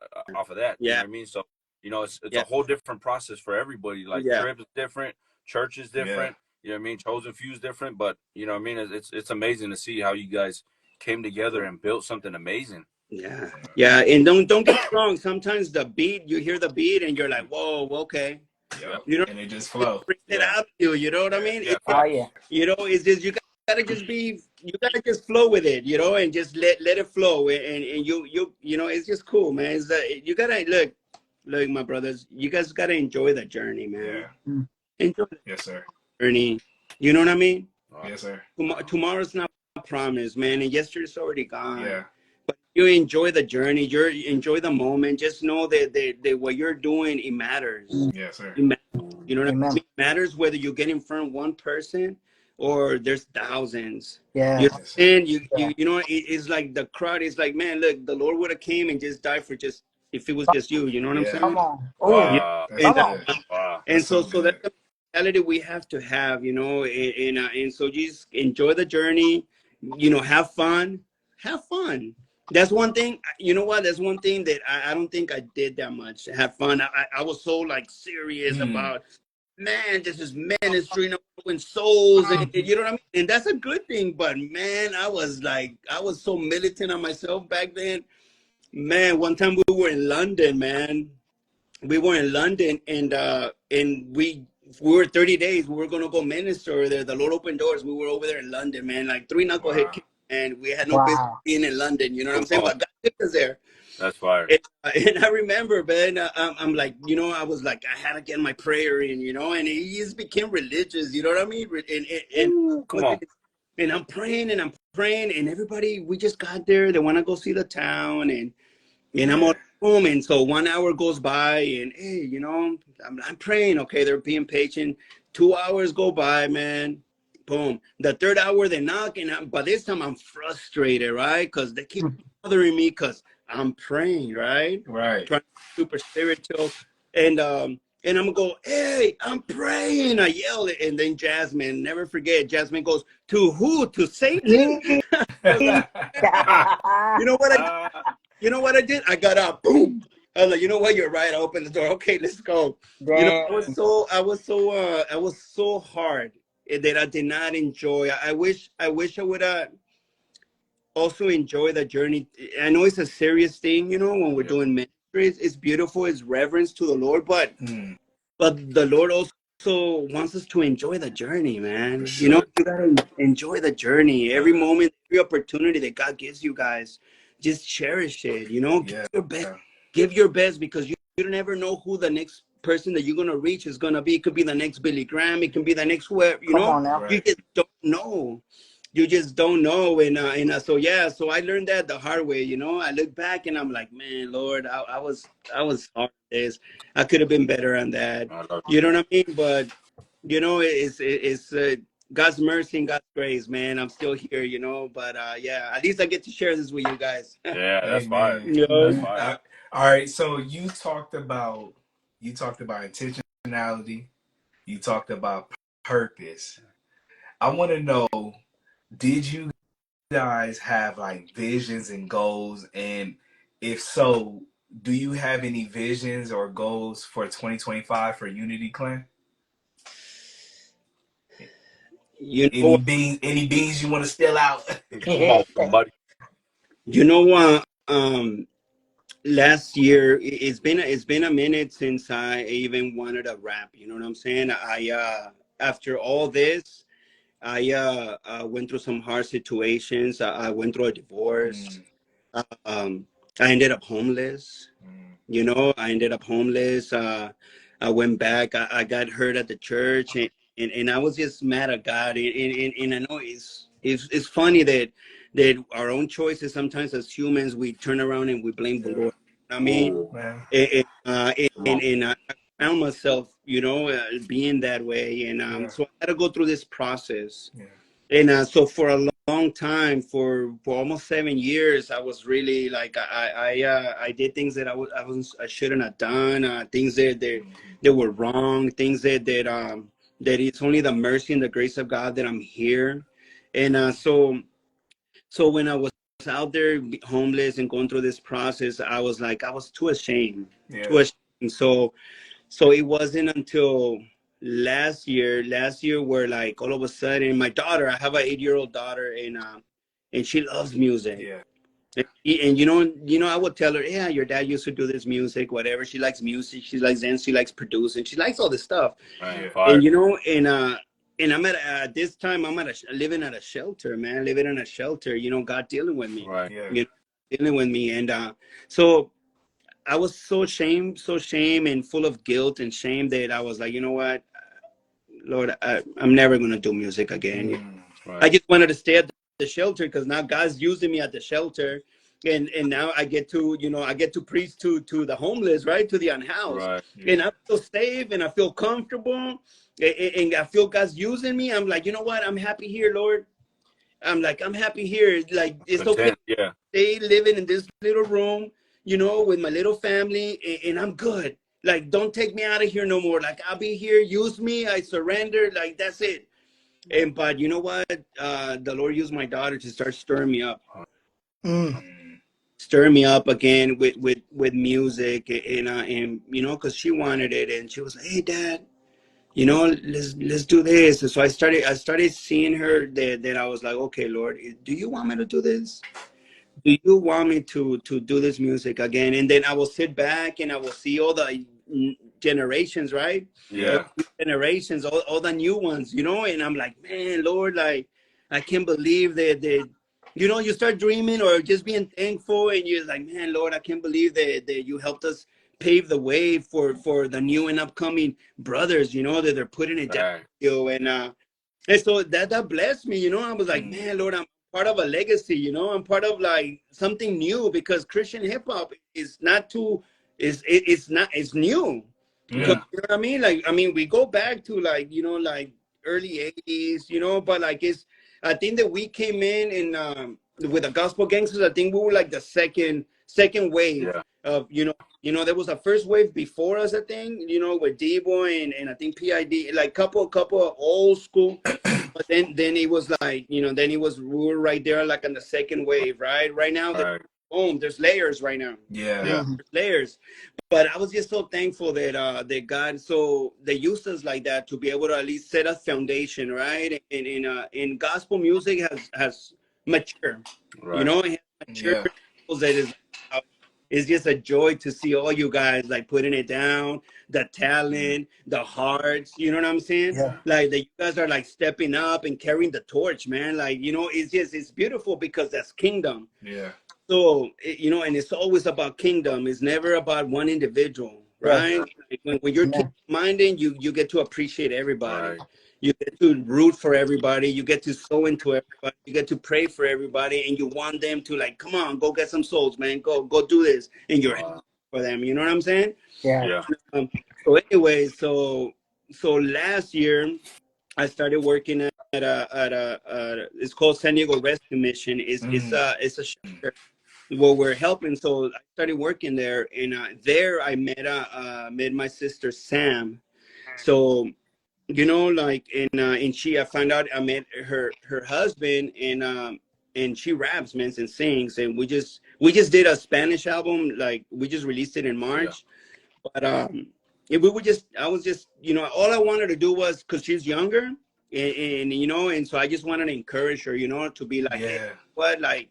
of that. You know yeah, what I mean? So it's a yeah, whole different process for everybody. Like yeah. Trip is different, church is Yeah. different. You know what I mean? Chosen few's different, but you know what I mean? It's amazing to see how you guys came together and built something amazing. Yeah, yeah, and don't get me wrong. Sometimes the beat, you hear the beat, and you're like, "Whoa, okay," Yeah, Yep. you know, And it just it flow. brings it yeah, out of you. You know what I Yeah. mean? yeah, Oh facts. yeah. It's just gotta just be, you gotta just flow with it, and just let it flow, and it's just cool, man. It's you gotta look, my brothers, you guys gotta enjoy the journey, man. Yeah. Mm. Enjoy the Yes, sir. journey. You know what I mean? Wow. Yes, sir. Tomorrow's not promised, man, and yesterday's already gone. Yeah. But you enjoy the journey, you enjoy the moment. Just know that what you're doing, it matters. Yes, sir. It matters. You know what I Amen. mean? It matters whether you get in front of one person or there's thousands. Yeah. You know what Yes, I'm sir. saying? Yeah. It's like the crowd is like, man, look, the Lord would have came and just died for just if it was just you. You know what I'm Yeah. Come saying? on. Oh, Yeah. Wow. That's And come on. good. Wow. That's so so that's good. the mentality we have to have, and so just enjoy the journey, have fun, have fun. That's one thing, you know what? That's one thing that I don't think I did that much. Have fun. I was so like serious about, man, this is ministry, when souls, and you know what I mean? And that's a good thing, but man, I was so militant on myself back then. Man, one time we were in London, man. We were in London, and we were 30 days. We were gonna go minister there. The Lord opened doors. We were over there in London, man. Like three knucklehead Wow. kids and we had no business Wow. being in London. You know what I'm Come saying? on. But God took us there. That's fire. And I remember, man, I'm like, you know, I was like, I had to get my prayer in, you know, and he just became religious, you know what I mean? Ooh, come on. And I'm praying and I'm praying, and everybody, we just got there. They want to go see the town, and I'm Yeah. on home, and so 1 hour goes by, and hey, you know, I'm praying. Okay, they're being patient. 2 hours go by, man. Boom. The third hour they knock, and by this time I'm frustrated, right? Because they keep bothering me because I'm praying, right? Right. Trying to be super spiritual, and I'm gonna go, hey, I'm praying. I yell it, and then Jasmine, never forget, Jasmine goes, to who? To Satan? I was like, you know what I you know what I did? I got up, boom. I was like, you know what? You're right. I opened the door. Okay, let's go. You know, Damn. I was so hard that I did not enjoy. I wish I would also enjoy the journey. I know it's a serious thing, you know, when we're Yeah. doing ministries. It's beautiful. It's reverence to the Lord, Mm, but the Lord also wants us to enjoy the journey, for man. You know, sure. you gotta enjoy the journey. Every moment, every opportunity that God gives you guys, just cherish it. You know, Yeah. give your best, because you don't ever know who the next person that you're gonna reach is gonna be. It could be the next Billy Graham. It can be the next whoever. You Come know, on now. you Right. just don't know. You just don't know, so yeah. So I learned that the hard way. You know, I look back and I'm like, man, Lord, I was hard at this. I could have been better on that. I love You know what I mean? But you know, it's God's mercy and God's grace, man. I'm still here, you know. But yeah, at least I get to share this with you guys. it. Yeah, that's fire. Amen. You That's know? fire. All right. So you talked about intentionality. You talked about purpose. I want to know, did you guys have like visions and goals? And if so, do you have any visions or goals for 2025 for Unity Clan? You know what? Any beans you want to spill out? Come on, somebody. You know what? Last year, it's been a minute since I even wanted to rap. You know what I'm saying? I after all this, I went through some hard situations. I went through a divorce. Mm, I ended up homeless. mm, You know, I ended up homeless. I went back. I got hurt at the church, and I was just mad at God. And I know it's funny that our own choices sometimes as humans we turn around and we blame the yeah, Lord. I mean, Oh, man. come on. and I found myself, you know, being that way, and Yeah, so I had to go through this process. yeah, And so for a long time, for almost 7 years, I was really like I did things that I shouldn't have done, things mhm, that were wrong, things that it's only the mercy and the grace of God that I'm here. And so when I was out there homeless and going through this process, I was like I was too ashamed, yeah, too ashamed. So it wasn't until last year where like all of a sudden my daughter, I have an 8-year-old daughter, and she loves music. yeah, And you know, I would tell her, yeah, your dad used to do this music, whatever. She likes music, she likes dance, she likes producing, she likes all this stuff. Man, yeah, fire. And you know, and I'm at this time I'm living at a shelter, man, living in a shelter. You know, God dealing with me, Right. yeah, you know, dealing with me, and so I was so shame and full of guilt and shame that I was like, you know what, Lord, I'm never gonna do music again. mm, I Right. just wanted to stay at the shelter because now God's using me at the shelter, and now I get to, you know, I get to preach to the homeless, right, to the unhoused, Right. and yeah, I feel safe and I feel comfortable, and I feel God's using me. I'm like, you know what, I'm happy here, Lord. I'm like, I'm happy here. Like, it's okay Content. Yeah. stay living in this little room, you know, with my little family, and I'm good. Like, don't take me out of here no more. Like, I'll be here. Use me. I surrender. Like, that's it. And but you know what? The Lord used my daughter to start Mm. mm, stirring me up again with music, and you know, because she wanted it, and she was like, "Hey, Dad, you know, let's do this." And so I started seeing her that I was like, "Okay, Lord, do you want me to do this? Do you want me to do this music again?" And then I will sit back and I will see all the generations, right? All yeah, Yeah. the generations, all the new ones, you know. And I'm like, man, Lord, like I can't believe that you know, you start dreaming or just being thankful, and you're like, man, Lord, I can't believe that you helped us pave the way for the new and upcoming brothers, you know, that they're putting it down, Right. you know, and so that blessed me, you know. I was like, man, Lord, I'm part of a legacy, you know. I'm part of like something new, because Christian hip hop is not too it's not it's new. Because Yeah. you know what I mean? Like, I mean, we go back to like, you know, like early 80s, you know, but like it's I think that we came in with the gospel gangsters. I think we were like the second wave Yeah. of, you know, there was a first wave before us, I think, you know, with D-Boy and I think PID, like couple of old school. But then it was like, you know, then it was we were right there like on the second wave, right? Right now, Right. boom, there's layers right now. Yeah. Yeah. Mhm. There's layers. But I was just so thankful that God, so they used us like that to be able to at least set a foundation, right? And in gospel music has matured, you Right. know, it has matured Yeah. that is it's just a joy to see all you guys like putting it down, the talent, the hearts, you know what I'm saying? Yeah. Like that you guys are like stepping up and carrying the torch, man. Like, you know, it's beautiful because that's kingdom. Yeah. So, you know, and it's always about kingdom. It's never about one individual, Yeah. right? Like when you're kingdom Amen. minded, you get to appreciate everybody. Right. You get to root for everybody. You get to sow into everybody. You get to pray for everybody, and you want them to like, come on, go get some souls, man. Go do this, and you're happy Wow. for them. You know what I'm saying? Yeah. Yeah. So anyway, so last year I started working at a it's called San Diego Rescue Mission. It's a shelter where we're helping. So I started working there, and there I met my sister Sam. So you know, like in she I found out I met her husband, and she raps, man, and sings, and we just did a Spanish album, like we just released it in Yeah. March. But we were just I was just, you know, all I wanted to do was, because she's younger, and you know, and so I just wanted to encourage her, you know, to be like, hey, Yeah. what, like,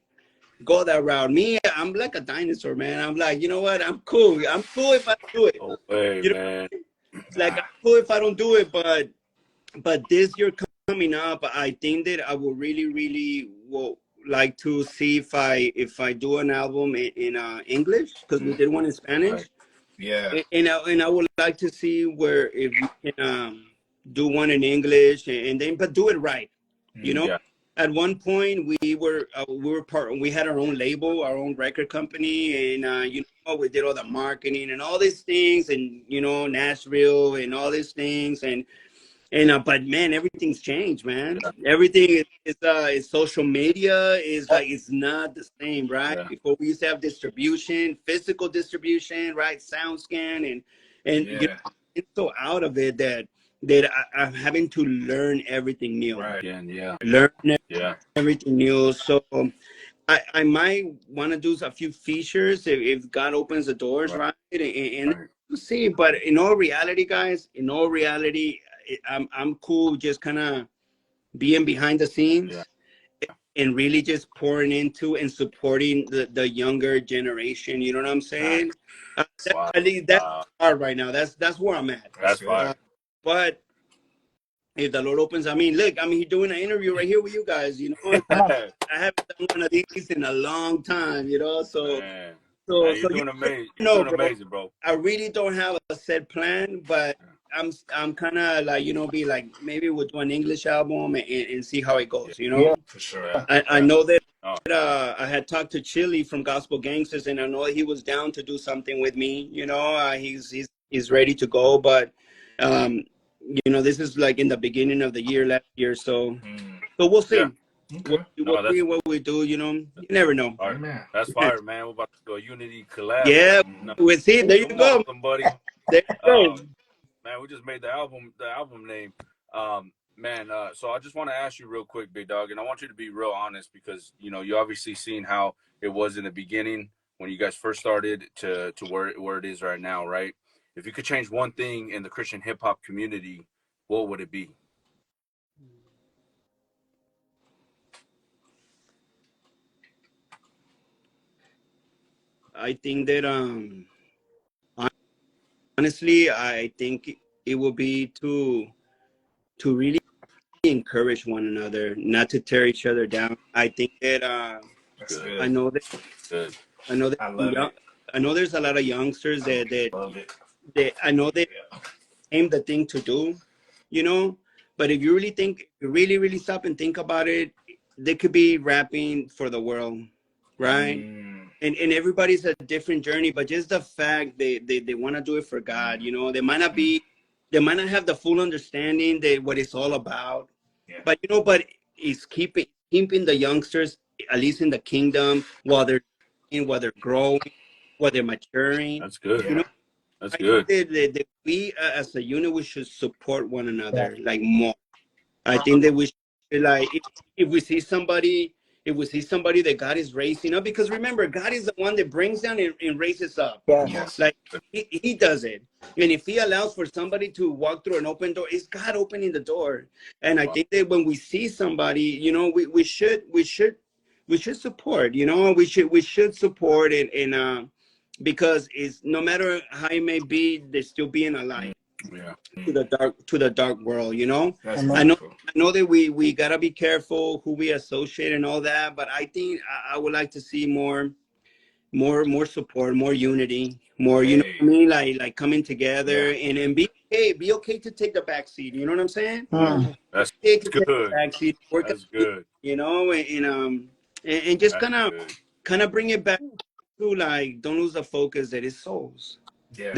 go that route. Me, I'm like a dinosaur, man. I'm like, you know what? I'm cool. I'm cool if I do it. No way, You know, man. like I'm cool if I don't do it. But this year coming up, I think that I will really will like to see if I do an album in English, because we did one in Right. Spanish. Yeah. And I would like to see where if we can do one in English, and then but do it right. You know, Yeah. at one point we had our own label, our own record company, and you know, we did all the marketing and all these things, and you know, Nashville and all these things, and but man, everything's changed, man. Yeah. Everything is social media is like it's not the same, right? Yeah. Before we used to have distribution, physical distribution, right? Sound scan, and you know, Yeah. it's so out of it that I'm having to learn everything new, Right. Again. Yeah. learn Yeah. everything new. So I might want to do a few features if God opens the doors, Right. right? And Right. we'll see. But in all reality, guys, in all reality, I'm cool just kind of being behind the Yeah. scenes and really just pouring into and supporting the younger generation. You know what I'm Nice. saying? Wow. At least that's hard right now. That's where I'm at. That's That's good. fire. But if the Lord opens, I mean, look, I mean, he's doing an interview right here with you guys. You know, Come on. I haven't done one of these in a long time. You know, so Man. so Man, so you're you doing already amazing. You're know, doing bro. amazing, bro. I really don't have a set plan, but I'm kind of like, you know, be like, maybe we'll do an English album and see how it Yeah. goes. You Yeah. know, For sure. Yeah. I Yeah. know that Oh, I had talked to Chili from Gospel Gangsters, and I know he was down to do something with me. You know, he's ready to go, but um, you know, this is like in the beginning of the year last year, so we'll yeah. see. Okay. We'll No, see that's what we do. You know, you never know. fire. Amen. That's fire, man. We're about to do a Unity collab. Yeah, No, we see. There you come go. on, somebody. There you go. Man, we just made the album name. Man, so I just want to ask you real quick, big dog, and I want you to be real honest because you obviously seen how it was in the beginning when you guys first started to where it is right now, right? If you could change one thing in the Christian hip hop community, what would it be? I think that honestly, I think it will be to really encourage encourage one another, not to tear each other down. I think that That's Good. good. I know that Good. I know that I love it. I know there's a lot of youngsters I that love it. I know they Yeah. aim the thing to do, you know. But if you really think, really stop and think about it, they could be rapping for the world, right? And everybody's a different journey, but just the fact they want to do it for God, you know, they might not have the full understanding that what it's all about, Yeah. but you know, but it's keeping the youngsters at least in the kingdom while they're growing, while they're maturing, That's good. you know. That's I good. think that we as a unit we should support one Yeah. another like more. I think that we should like if we see somebody that God is raising up, because remember God is the one that brings down and raises up. Yes. Yes. Like he does it, and if he allows for somebody to walk through an open door, it's God opening the door. And I think that when we see somebody, you know, we should support. You know, we should support and because it's no matter how it may be, there's still being a light Yeah. to the dark world. You know, That's I know. beautiful. I know that we gotta be careful who we associate and all that, but I think I would like to see more support, more unity, more, you know Hey. what I mean, like coming together Yeah. and be okay to take the back seat. You know what I'm saying? That's Okay to take the good. back seat, work out, That's good. you know, and just That's good. kind of bring it back to like don't lose the focus that is souls. Yeah.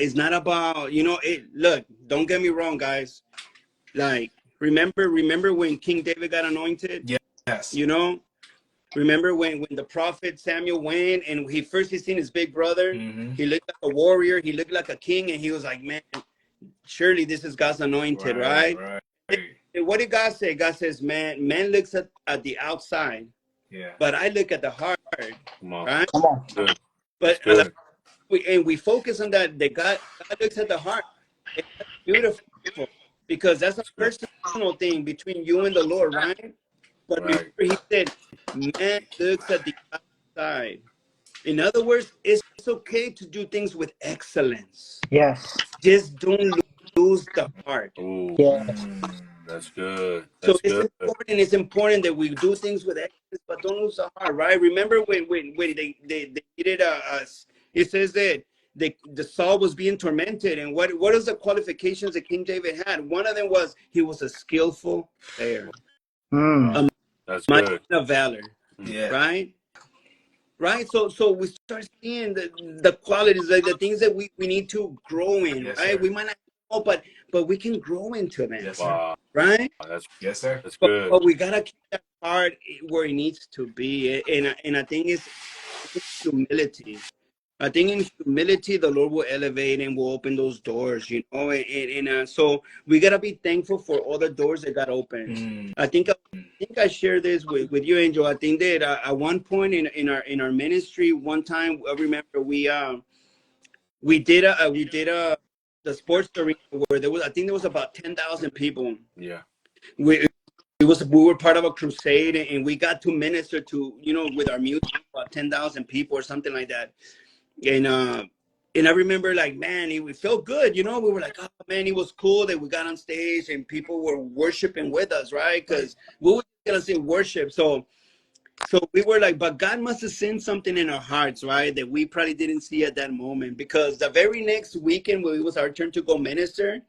It's not about, you know, it. Look, don't get me wrong, guys. Like remember when King David got anointed? Yes. You know, remember when the prophet Samuel went and he seen his big brother. Mm-hmm. He looked like a warrior. He looked like a king, and he was like, "Man, surely this is God's anointed, Right. right?" Right. And what did God say? God says, man looks at the outside, Yeah. but I look at the heart, Come on. right?" Come on. Good. That's But good. we focus on that. That God looks at the heart. And that's beautiful because that's a That's good. personal thing between you and the Lord, right? But remember, Right. he said, man looks at the outside. In other words, it's okay to do things with excellence. Yes. Just don't lose the heart. Oh, Yes. that's good. So That's good. it's important that we do things with excellence, but don't lose the heart, right? Remember when they needed us, it says that the Saul was being tormented, and what is the qualifications that King David had? One of them was he was a skillful player, a That's mighty good. man of valor, Yeah. right? Right. So we start seeing the qualities, like the things that we need to grow in, Yes, right? sir. We might not know, but we can grow into them, Yes, sir. Wow. right? Yes, sir. That's good. But we gotta keep that heart where it needs to be, and I think it's humility. I think in humility, the Lord will elevate and will open those doors, you know. And so we gotta be thankful for all the doors that got opened. Mm. I think I shared this with you, Angel. I think that at one point in our ministry, one time I remember we did a the sports arena where there was about 10,000 people. Yeah. We we were part of a crusade and we got to minister to, you know, with our music about 10,000 people or something like that. And and I remember like, man, it felt good, you know. We were like, oh man, it was cool that we got on stage and people were worshiping with us, right? Because we were gonna say worship. So we were like, but God must have seen something in our hearts, right? That we probably didn't see at that moment. Because the very next weekend when it was our turn to go minister,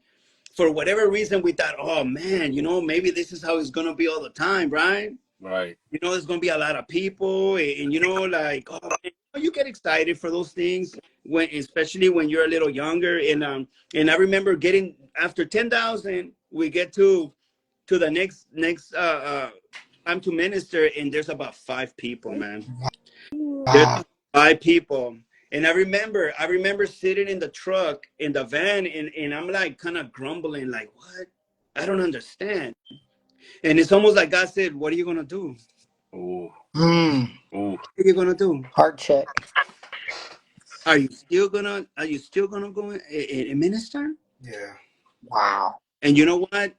for whatever reason, we thought, oh man, you know, maybe this is how it's gonna be all the time, right? Right. You know, there's gonna be a lot of people, and you know, like, oh man, you get excited for those things when, especially when you're a little younger. And I remember getting after 10,000, we get to the next time to minister, and there's about 5 people, man. There's Wow. 5 people. And I remember sitting in the truck, in the van, and I'm like kind of grumbling, like, what? I don't understand. And it's almost like God said, what are you gonna do? Oh. Mm. Oh. What are you gonna do? Heart check. Are you still gonna go and minister? Yeah. Wow. And you know what?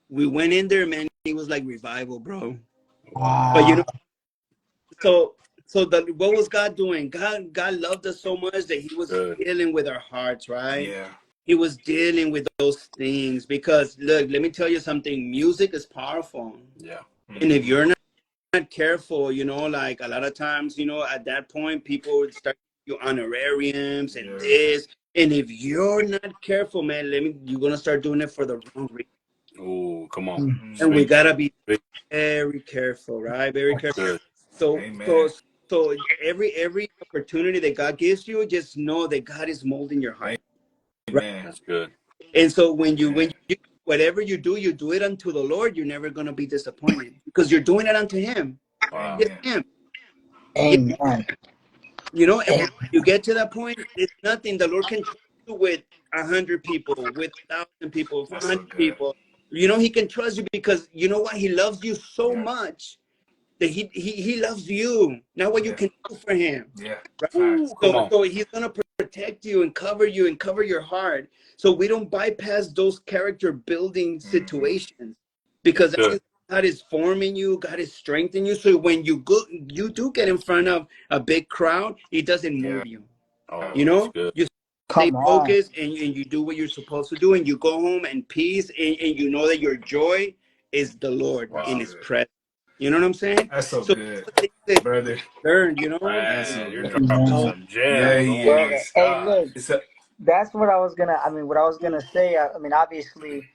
We went in there, man. It was like revival, bro. But you know, Wow. so what was God doing? God loved us so much that He was Good. dealing with our hearts, right? Yeah. he was dealing with those things because look, let me tell you something. Music is powerful. Yeah. And if you're not careful, you know, like a lot of times, you know, at that point, people would start you honorariums and this. And if you're not careful, man, you're gonna start doing it for the wrong reason. Oh, come on. And we Speak. gotta be very careful, right? Very careful. Good. So so every opportunity that God gives you, just know that God is molding your heart. Right? That's good. And so when you whatever you do it unto the Lord, you're never gonna be disappointed because you're doing it unto him. Wow. It's him. Amen. You know, and when you get to that point, it's nothing. The Lord can trust you with 100 people, with 1,000 people, 500 people. You know, he can trust you because you know what? He loves you so much that he loves you. Not what you can do for him. Right? Ooh, come on. So he's gonna protect you and cover your heart. So we don't bypass those character building situations because that means God is forming you, God is strengthening you. So when you do get in front of a big crowd, it doesn't move you. Oh, You know, you stay Come on. focused and you do what you're supposed to do, and you go home in peace, and you know that your joy is the Lord in His presence. You know what I'm saying? That's so So good, things that brother. learned, you know. Man, you're dropping Amen. some gems. Yeah, Oh he my is. Hey, God. look, that's what I was gonna say. I mean, obviously,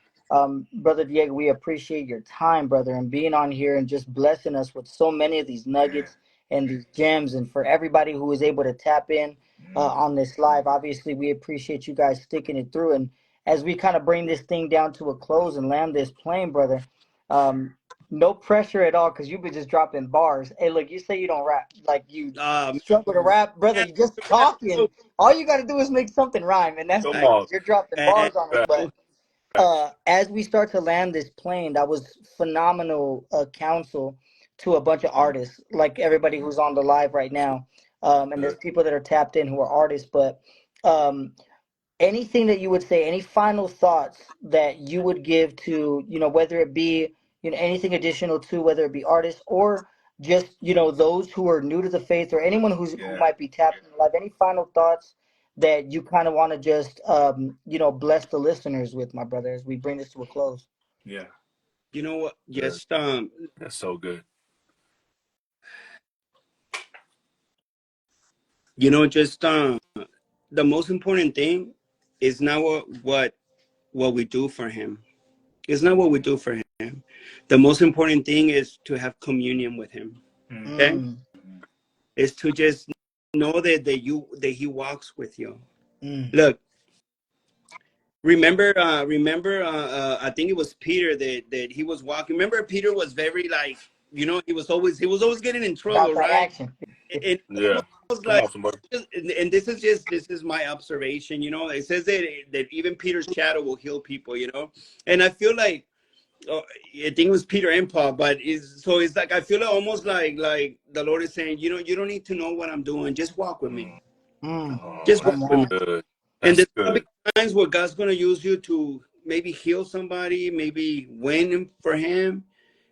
brother Diego, we appreciate your time, brother, and being on here and just blessing us with so many of these nuggets and these gems. And for everybody who was able to tap in on this live, obviously, we appreciate you guys sticking it through. And as we kind of bring this thing down to a close and land this plane, brother, no pressure at all because you've been just dropping bars. Hey, look, you say you don't rap, like you struggle to rap, brother. You just talking. All you got to do is make something rhyme, and that's Come it. on. You're dropping bars on us. But as we start to land this plane, that was phenomenal counsel to a bunch of artists, like everybody who's on the live right now. And there's people that are tapped in who are artists. But anything that you would say, any final thoughts that you would give to, whether it be, anything additional to whether it be artists or just, those who are new to the faith or anyone who might be tapped in live, any final thoughts that you kind of want to just, bless the listeners with, my brother, as we bring this to a close? Yeah. You know what? Just that's so good. Just the most important thing is not what we do for Him. It's not what we do for Him. The most important thing is to have communion with Him. Okay, is to just know that He walks with you. Look, remember, I think it was Peter that he was walking. Remember, Peter was very like, he was always getting in trouble, About that right? action. And Yeah. almost Come like, on, somebody. and this is my observation. It says that even Peter's shadow will heal people. And I feel like, I think it was Peter and Paul, but it's like I feel almost like the Lord is saying, you don't need to know what I'm doing. Just walk with me. Just walk with me. Good. And That's there's gonna good. be times where God's gonna use you to maybe heal somebody, maybe win for Him.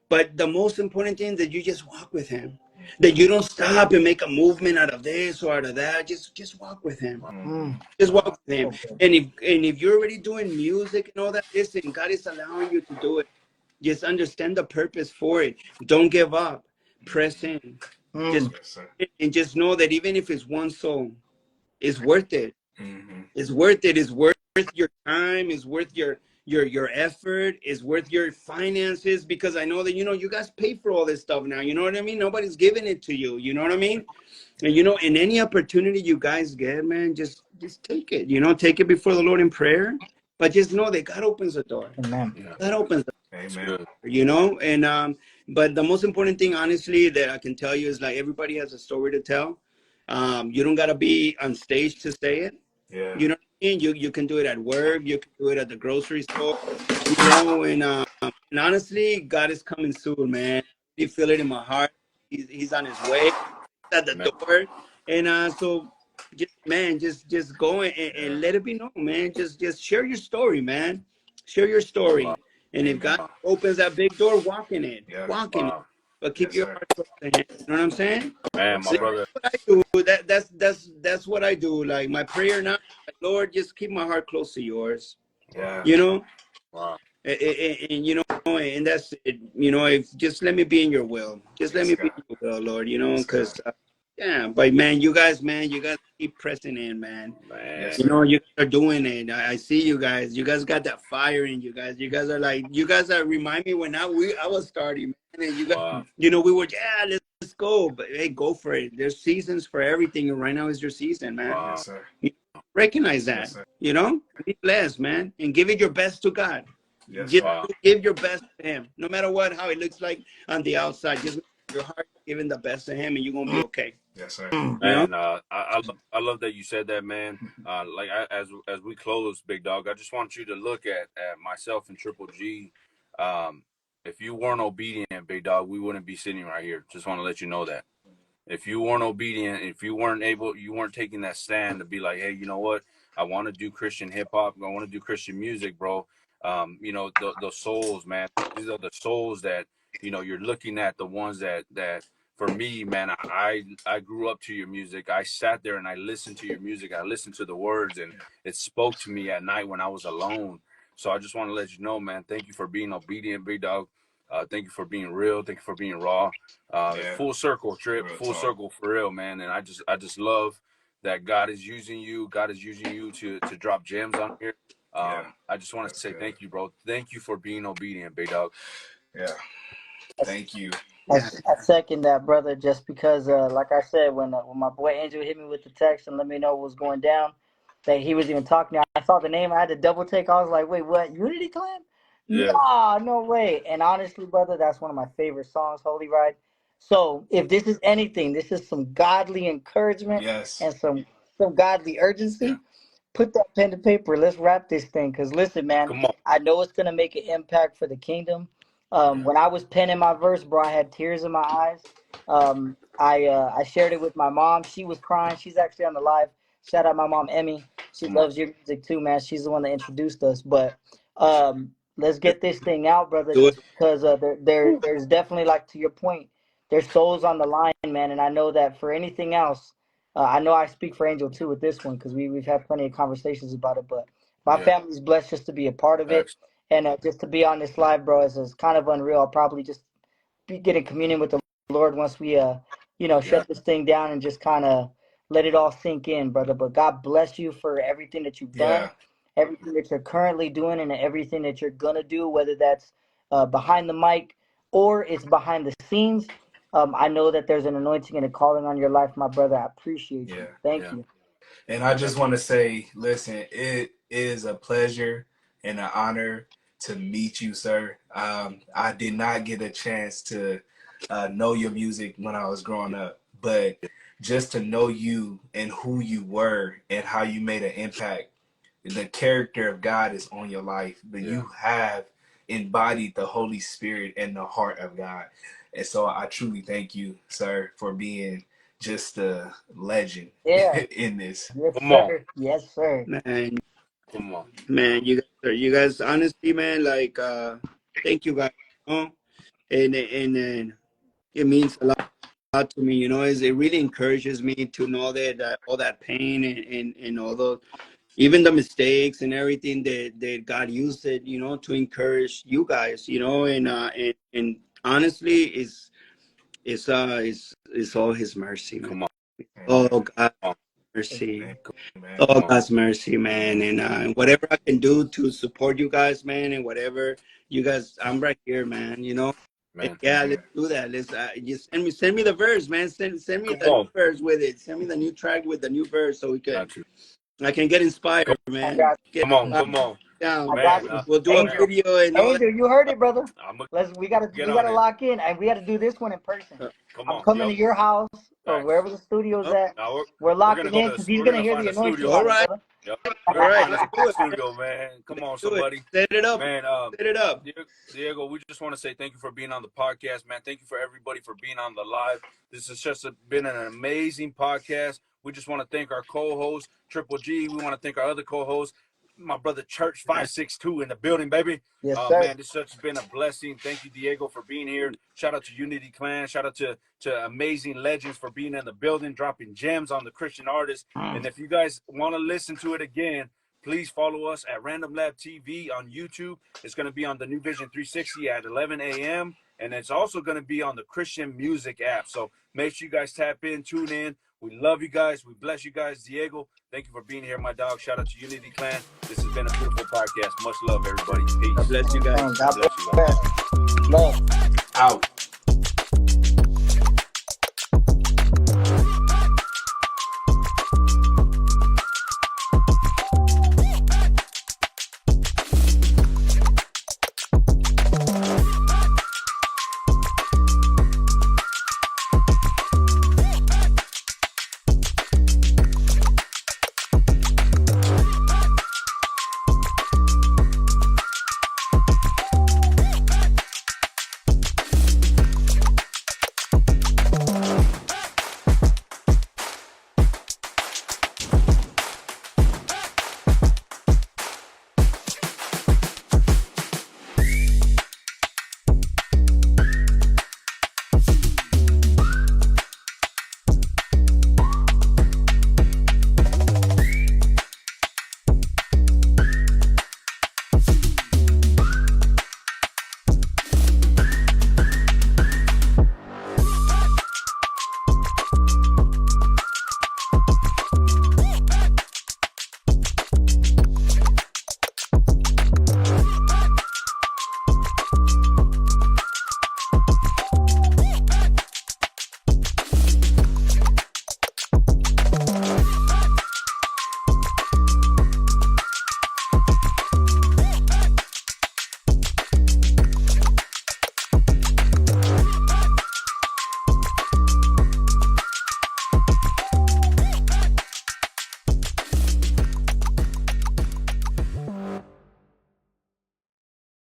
But the most important thing is that you just walk with Him. That you don't stop and make a movement out of this or out of that. Just walk with Him. Just walk with Him. And if you're already doing music and all that, listen, God is allowing you to do it. Just understand the purpose for it. Don't give up. Press in. Just and just know that even if it's one soul, it's worth it. It's worth it. It's worth your time. It's worth your effort. It's worth your finances because I know that you guys pay for all this stuff now. You know what I mean? Nobody's giving it to you. You know what I mean? And in any opportunity you guys get, man, just take it. Take it before the Lord in prayer. But just know that God opens the door. Amen. God opens the Amen. and but the most important thing, honestly, that I can tell you is like everybody has a story to tell. You don't gotta be on stage to say it. You know what I mean? You can do it at work. You can do it at the grocery store. And honestly, God is coming soon, man. You feel it in my heart. He's on his way at the door, and so just go and let it be known, man. Just share your story, man. Share your story, and if God opens that big door, walk in it, but keep your heart close to Him. You know what I'm saying? Man, my brother. What I do. That's what I do. Like my prayer now, like Lord, just keep my heart close to yours. Yeah. You know, Wow. and you know, and that's it. You know, if just let me be in your will. Just let Yes, me be God. in your will, Lord. You know, Yes, God. because yeah, but man, you guys, keep pressing in, man. Yes, Man. You know, sir. you guys are doing it. I see you guys. You guys got that fire in you guys. You guys are like, you guys are remind me when I was starting, man. And you guys, Wow. you know, we were, yeah, let's go. But hey, go for it. There's seasons for everything, and right now is your season, man. Wow. Yes, sir. You recognize Yes, that, sir. you know. Be blessed, man, and give it your best to God. Yes, Just sir. Wow. give your best to Him, no matter what, how it looks like on the outside. Just your heart giving the best to Him, and you're gonna be okay. Yes, sir. You know. Man, I love that you said that, man. As we close, big dog, I just want you to look at myself and Triple G. Um, if you weren't obedient, big dog, we wouldn't be sitting right here. Just want to let you know that. If you weren't obedient, if you weren't able, you weren't taking that stand to be like, hey, you know what? I want to do Christian hip hop. I want to do Christian music, bro. You know, the souls, man. These are the souls that, you know, you're looking at, the ones that for me, man, I grew up to your music. I sat there and I listened to your music. I listened to the words, and it spoke to me at night when I was alone. So I just want to let you know, man, thank you for being obedient, big dog. Thank you for being real. Thank you for being raw. Yeah. Full circle trip, Real full talk. circle for real, man. And I just love that God is using you. God is using you to drop gems on here. Yeah. I just want to That's say good. thank you, bro. Thank you for being obedient, big dog. Yeah. Thank you. Yeah. I second that, brother. Just because, like I said, when my boy Angel hit me with the text and let me know what was going down, that he was even talking. I saw the name. I had to double take. I was like, wait, what? Unity Klan? Yeah, Nah, no way. And honestly, brother, that's one of my favorite songs, Holy Ride. So if this is anything, this is some godly encouragement Yes. and some godly Yeah. urgency. Put that pen to paper. Let's wrap this thing. Cause listen, man, come on. I know it's gonna make an impact for the kingdom. Yeah. When I was penning my verse, bro, I had tears in my eyes. I shared it with my mom. She was crying. She's actually on the live. Shout out my mom Emmy. She Come on. loves your music too, man. She's the one that introduced us. But let's get this thing out, brother. Do it. Just because there's definitely, like, to your point, there's souls on the line, man. And I know that for anything else, I know I speak for Angel too with this one because we've had plenty of conversations about it. But my Yeah, family's blessed just to be a part of it. facts. And just to be on this live, bro, is kind of unreal. I'll probably just be getting communion with the Lord once we, Yeah, shut this thing down and just kind of let it all sink in, brother. But God bless you for everything that you've done, Yeah. everything that you're currently doing, and everything that you're gonna do, whether that's behind the mic or it's behind the scenes. I know that there's an anointing and a calling on your life, my brother. I appreciate you. Yeah. Thank yeah, you. And I yeah, just want to say, listen, it is a pleasure and an honor to meet you, sir. I did not get a chance to know your music when I was growing up, but just to know you and who you were and how you made an impact, the character of God is on your life, but yeah. you have embodied the Holy Spirit and the heart of God. And so I truly thank you, sir, for being just a legend Yeah. in this. Yes, Come on, sir. Yes, sir. Man, come on. man, you guys, honestly, man, like, thank you guys. You know? And it means a lot to me. You know, it really encourages me to know that all that pain and all the even the mistakes and everything that God used it, you know, to encourage you guys. You know, and honestly, it's all His mercy, man. Come on. Oh, Amen. God Come mercy. Amen. Oh, on. God's mercy, man. And whatever I can do to support you guys, man, and whatever you guys, I'm right here, man. You know, and Man. yeah, let's Amen. do that. Let's just send me the verse, man. Send me Come the new on. verse with it. Send me the new track with the new verse so Got you. I can get Come, inspired, I man. got Get come on. you. Come on. down. I Man, got you. We'll do a man, Angel. video and all that. Angel, you heard it, brother. I'm gonna We gotta get we on gotta it. lock in, and we gotta do this one in person. Come I'm on. coming Yep. to your house or Facts. wherever the studio's Oh, at. Now We're we're gonna locking go in to because he's we're gonna gonna hear find the a anointing studio. all on it, right, brother. Yep. We're all gonna right. find Let's a do it. studio, man. Come Let's on, do it. somebody. Set it up. Man, Set it up. Diego, we just want to say thank you for being on the podcast, man. Thank you for everybody for being on the live. This has just been an amazing podcast. We just want to thank our co-host, Triple G. We want to thank our other co-host, my brother Church 562 in the building, baby. Yes, sir. Man, this has been a blessing. Thank you, Diego, for being here. Shout out to Unity Klan. Shout out to Amazing Legends for being in the building, dropping gems on the Christian artists. And if you guys want to listen to it again, please follow us at Random Lab TV on YouTube. It's going to be on the New Vision 360 at 11 a.m. And it's also going to be on the Christian Music app. So make sure you guys tap in, tune in. We love you guys. We bless you guys. Diego, thank you for being here, my dog. Shout out to Unity Klan. This has been a beautiful podcast. Much love, everybody. Peace. God bless you guys. God bless you guys. Love. Out.